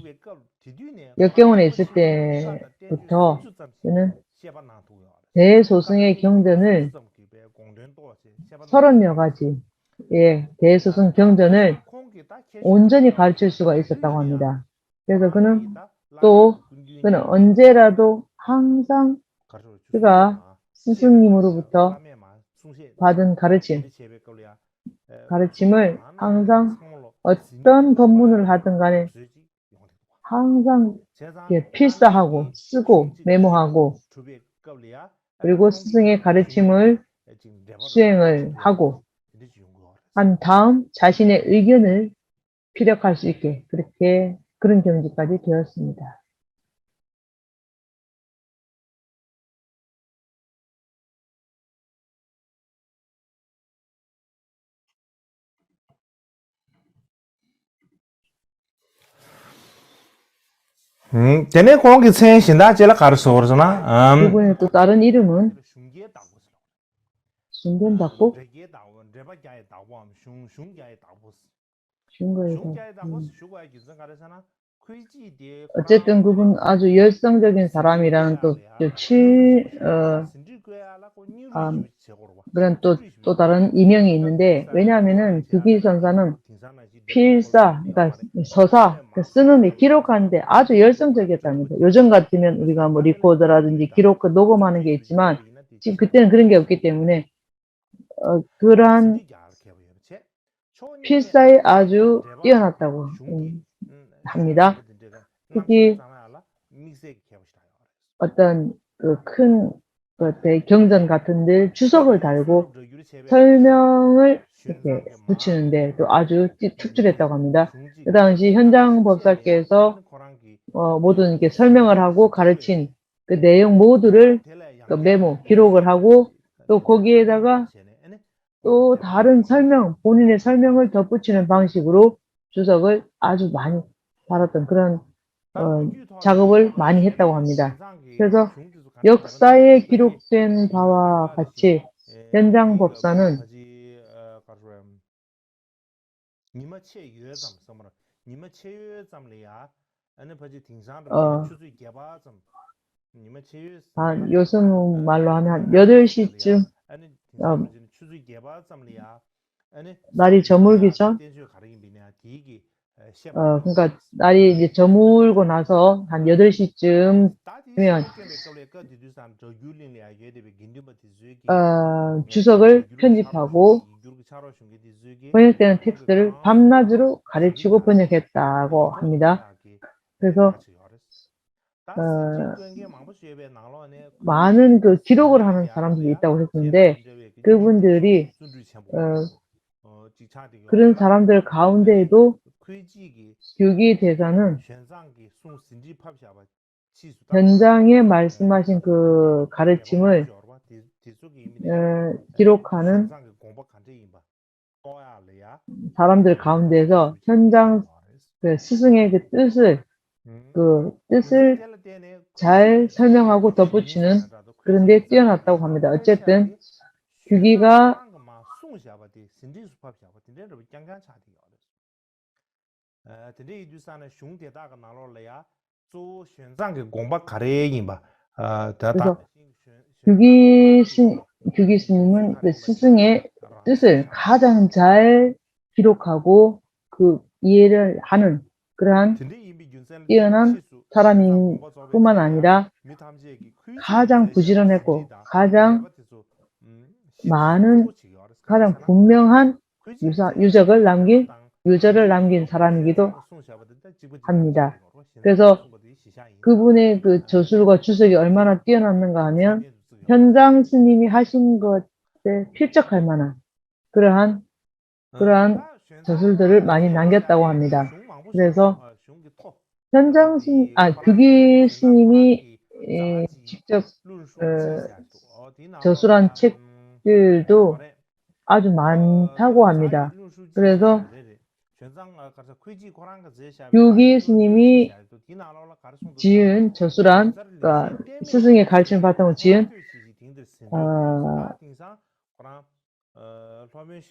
역경원에 있을 때부터 그는 대소승의 경전을 30여 가지의 대소승 경전을 온전히 가르칠 수가 있었다고 합니다. 그래서 그는 언제라도 항상 그가 스승님으로부터 받은 가르침을 항상 어떤 법문을 하든 간에 항상 필사하고 쓰고 메모하고 그리고 스승의 가르침을 수행을 하고 한 다음 자신의 의견을 피력할 수 있게 그런 경지까지 되었습니다. 전에 공기 생신다 제가 가르쳐 그러잖아. 그분의 또 다른 이름은 순견답보? 어쨌든 그분 아주 열성적인 사람이라는 그런 또 다른 이명이 있는데 왜냐하면은 규기선사는 필사, 그러니까 서사, 쓰는 데 기록하는데 아주 열성적이었답니다. 요즘 같으면 우리가 뭐 리코더라든지 녹음하는 게 있지만 지금 그때는 그런 게 없기 때문에 그러한 필사에 아주 뛰어났다고 합니다. 특히 어떤 그 큰 경전 같은데 주석을 달고 설명을 이렇게 붙이는데 또 아주 특출했다고 합니다. 그 당시 현장 법사께서 모든 이렇게 설명을 하고 가르친 그 내용 모두를 그 메모, 기록을 하고 또 거기에다가 또 다른 설명, 본인의 설명을 덧붙이는 방식으로 주석을 아주 많이 달았던 그런 작업을 많이 했다고 합니다. 그래서 역사에 기록된 바와 같이 현장 법사는 요즘 말로 하면 한 8시쯤 날이 저물기 전 그러니까 날이 이제 저물고 나서 한 8시쯤 되면 주석을 편집하고 번역되는 텍스트를 밤낮으로 가르치고 번역했다고 합니다. 그래서 많은 그 기록을 하는 사람들이 있다고 했는데 그분들이 그런 사람들 가운데에도 규기 대사는 현장에 말씀하신 그 가르침을 기록하는 사람들 가운데서 현장 스승의 그 뜻을 잘 설명하고 덧붙이는 그런 데 뛰어났다고 합니다. 어쨌든 규기가 그래서 규기 스님은 그 스승의 뜻을 가장 잘 기록하고 그 이해를 하는 그러한 뛰어난 사람인 뿐만 아니라 가장 부지런했고 가장 많은 가장 분명한 유적을 남긴 사람이기도 합니다. 그래서 그분의 그 저술과 주석이 얼마나 뛰어났는가 하면 현장 스님이 하신 것에 필적할 만한 그러한 저술들을 많이 남겼다고 합니다. 그래서 규기 스님이 직접 저술한 책들도 아주 많다고 합니다. 그래서 규기 스님이 지은 저술한 스승의 가르침을 바탕으로 지은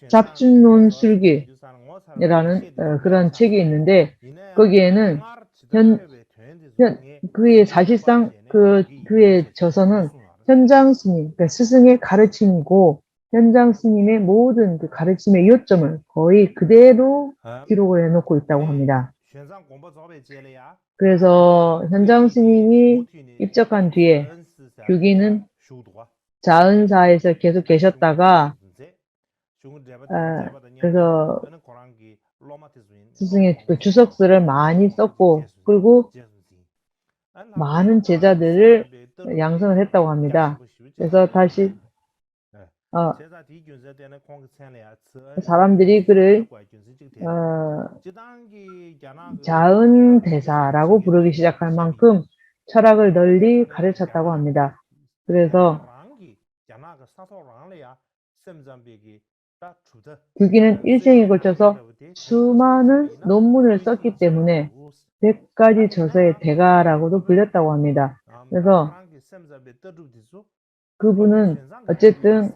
잡준논술기라는 그런 책이 있는데 거기에는 그의 사실상 그의 저서는 현장 스님, 그러니까 스승의 가르침이고 현장 스님의 모든 그 가르침의 요점을 거의 그대로 기록을 해놓고 있다고 합니다. 그래서 현장 스님이 입적한 뒤에 규기는 자은사에서 계속 계셨다가 그래서 스승의 그 주석서를 많이 썼고 그리고 많은 제자들을 양성을 했다고 합니다. 그래서 다시 사람들이 그를 자은대사라고 부르기 시작할 만큼 철학을 널리 가르쳤다고 합니다. 그래서 규기는 일생에 걸쳐서 수많은 논문을 썼기 때문에 100가지 저서의 대가라고도 불렸다고 합니다. 그래서 그분은 어쨌든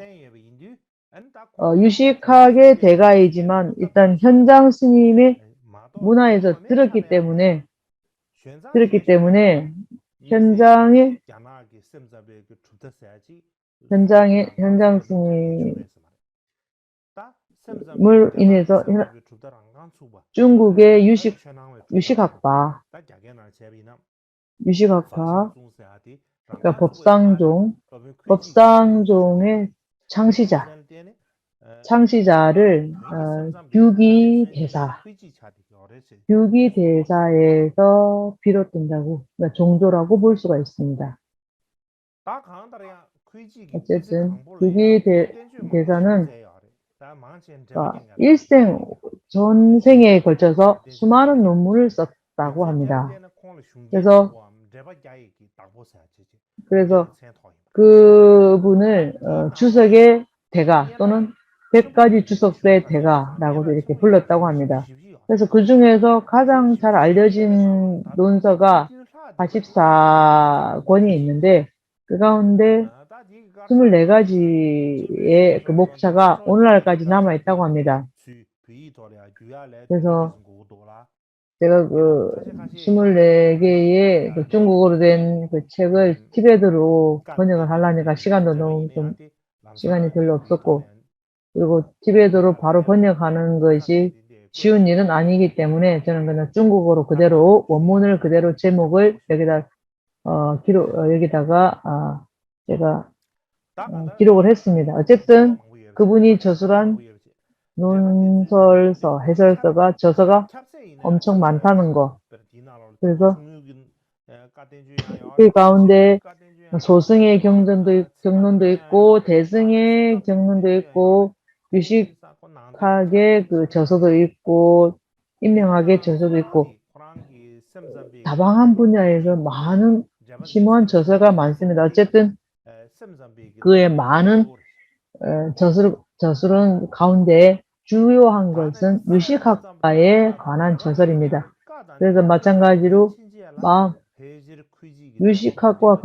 유식학의 대가이지만 일단 현장 스님의 문화에서 들었기 때문에 현장 스님을 인해서 중국의 유식학파 그러니까 법상종의 창시자를 규기 대사 유기대사에서 비롯된다고, 그러니까 종조라고 볼 수가 있습니다. 어쨌든 유기대사는 일생, 전생에 걸쳐서 수많은 논문을 썼다고 합니다. 그래서 그분을 주석의 대가 또는 100가지 주석의 대가라고도 이렇게 불렀다고 합니다. 그래서 그 중에서 가장 잘 알려진 논서가 44권이 있는데 그 가운데 24가지의 그 목차가 오늘날까지 남아 있다고 합니다. 그래서 제가 그 24개의 그 중국어로 된 그 책을 티베트로 번역을 하려니까 시간도 너무 좀 시간이 별로 없었고, 그리고 티베트로 바로 번역하는 것이 쉬운 일은 아니기 때문에 저는 그냥 중국어로 그대로 원문을 그대로 제목을 여기다 여기다가 제가 기록을 했습니다. 어쨌든 그분이 저술한 논설서, 해설서가 저서가 엄청 많다는 거. 그래서 그 가운데 소승의 경론도 있고 대승의 경론도 있고 유식학의 그 저서도 있고 인명학의 저서도 있고 다방한 분야에서 많은 심오한 저서가 많습니다. 어쨌든 그의 많은 저술은 가운데 주요한 것은 유식학과에 관한 저설입니다. 그래서 마찬가지로 유식학과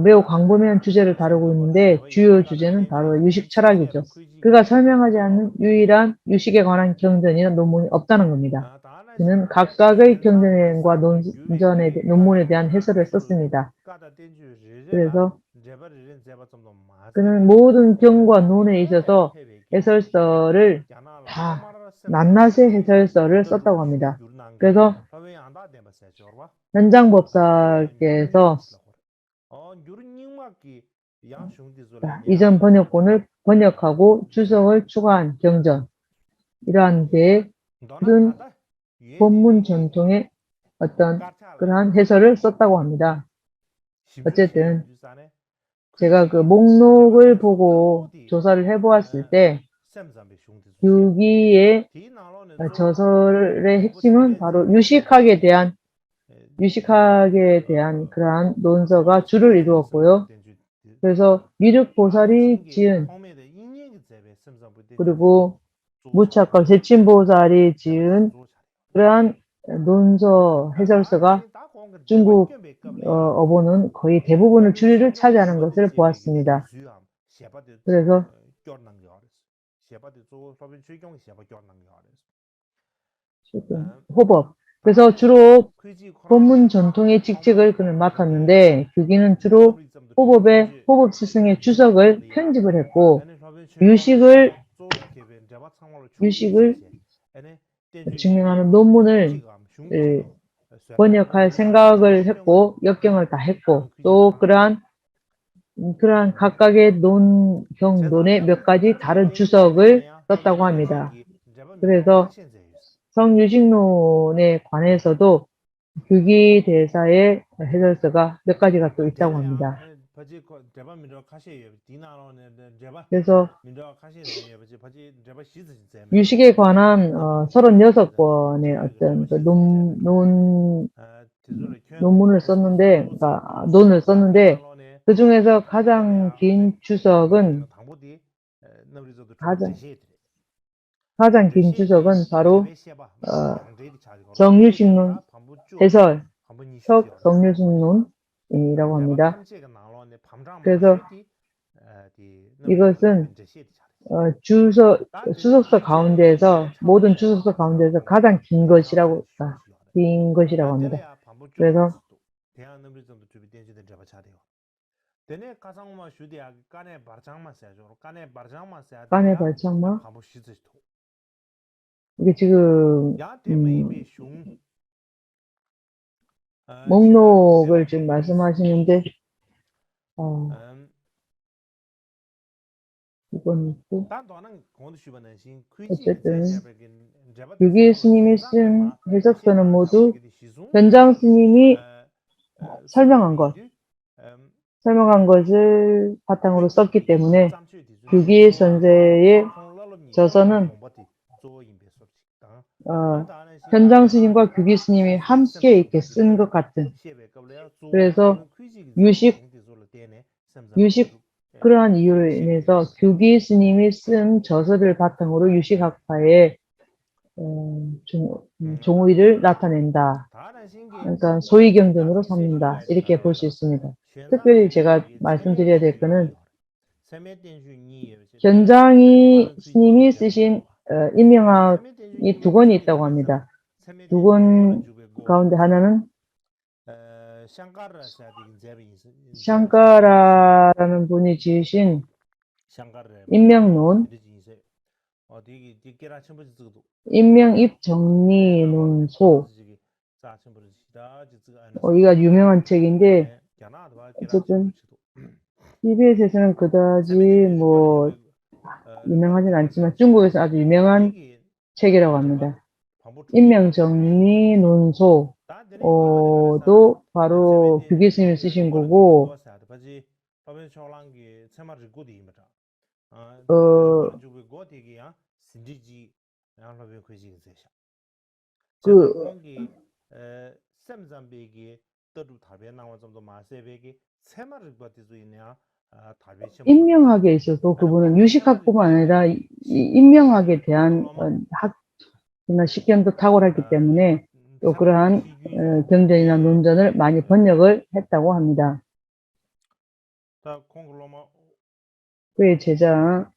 매우 광범위한 주제를 다루고 있는데 주요 주제는 바로 유식 철학이죠. 그가 설명하지 않는 유일한 유식에 관한 경전이나 논문이 없다는 겁니다. 그는 각각의 경전과 논문에 대한 해설을 썼습니다. 그래서 그는 모든 경과 논에 있어서 해설서를 다 낱낱의 해설서를 썼다고 합니다. 그래서 현장법사께서 이전 번역본을 번역하고 주석을 추가한 경전, 이러한 데에 큰 본문 전통의 어떤 그러한 해설을 썼다고 합니다. 어쨌든 제가 그 목록을 보고 조사를 해보았을 때 유기의 저설의 핵심은 바로 유식학에 대한 그러한 논서가 주를 이루었고요. 그래서 미륵보살이 지은 그리고 무차과 세친보살이 지은 그러한 논서 해설서가 중국 어보는 거의 대부분의 주류를 차지하는 것을 보았습니다. 그래서 호법. 그래서 주로 본문 전통의 직책을 그는 맡았는데 규기는 주로 호법 스승의 주석을 편집을 했고 유식을 증명하는 논문을 번역할 생각을 했고 역경을 다 했고 또 그러한 각각의 논의 몇 가지 다른 주석을 썼다고 합니다. 그래서 성유식론에 관해서도 규기대사의 해설서가 몇 가지가 또 있다고 합니다. 그래서 유식에 관한 36권의 어떤 그 논문을 썼는데, 논을 썼는데 그 중에서 가장 긴 주석은 바로 정유식론 해설, 성유식론이라고 합니다. 그래서 이것은 주석서 가운데에서 모든 주석서 가운데에서 가장 긴 것이라고 합니다. 그래서 깐의 발창마 이게 지금 목록을 지금 말씀하시는데 기본이고 단도는 공도 슈바는신 어쨌든 유기 스님이 쓴 해석서는 모두 현장 스님이 설명한 것을 바탕으로 썼기 때문에 규기 선생의 저서는 현장 스님과 규기 스님이 함께 이렇게 쓴 것 같은, 그래서 유식 그러한 이유로 인해서 규기 스님이 쓴 저서를 바탕으로 유식학파의 종의를 나타낸다. 그러니까 소위경전으로 삼는다. 이렇게 볼 수 있습니다. 특별히 제가 말씀드려야 될 것은 현장이 스님이 쓰신 인명학이 두 권이 있다고 합니다. 두 권 가운데 하나는 샹카라라는 분이 지으신 인명론, 인명입정리론소, 이가 유명한 책인데 어쨌든 TBS에서는 그다지 뭐 유명하진 않지만 중국에서 아주 유명한 책이라고 합니다. 인명정리론소 도 바로 규기 스님이 쓰신 거고, 인명학에 있어서 그분은 유식학뿐만 아니라 이 인명학에 대한 학이나 식견도 탁월했기 때문에 또 그러한 경전이나 논전을 많이 번역을 했다고 합니다. 그의 제자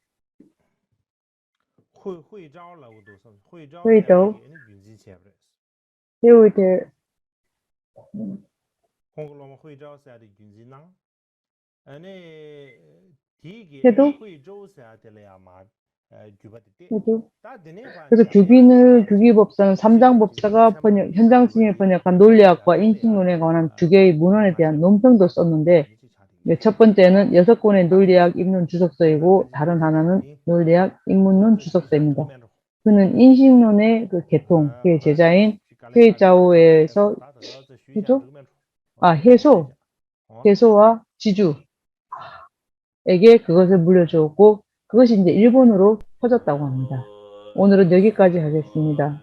회의도 회의대 해도 그래서 규기법사는 삼장법사가 현장 스님이 번역한 논리학과 인식론에 관한 두 개의 문헌에 대한 논평도 썼는데, 첫 번째는 6권의 논리학 입론 주석서이고 다른 하나는 논리학 입문론 주석서입니다. 그는 인식론의 그 개통, 그의 제자인 회이자오에서 해소와 지주에게 그것을 물려주었고, 그것이 이제 일본으로 퍼졌다고 합니다. 오늘은 여기까지 하겠습니다.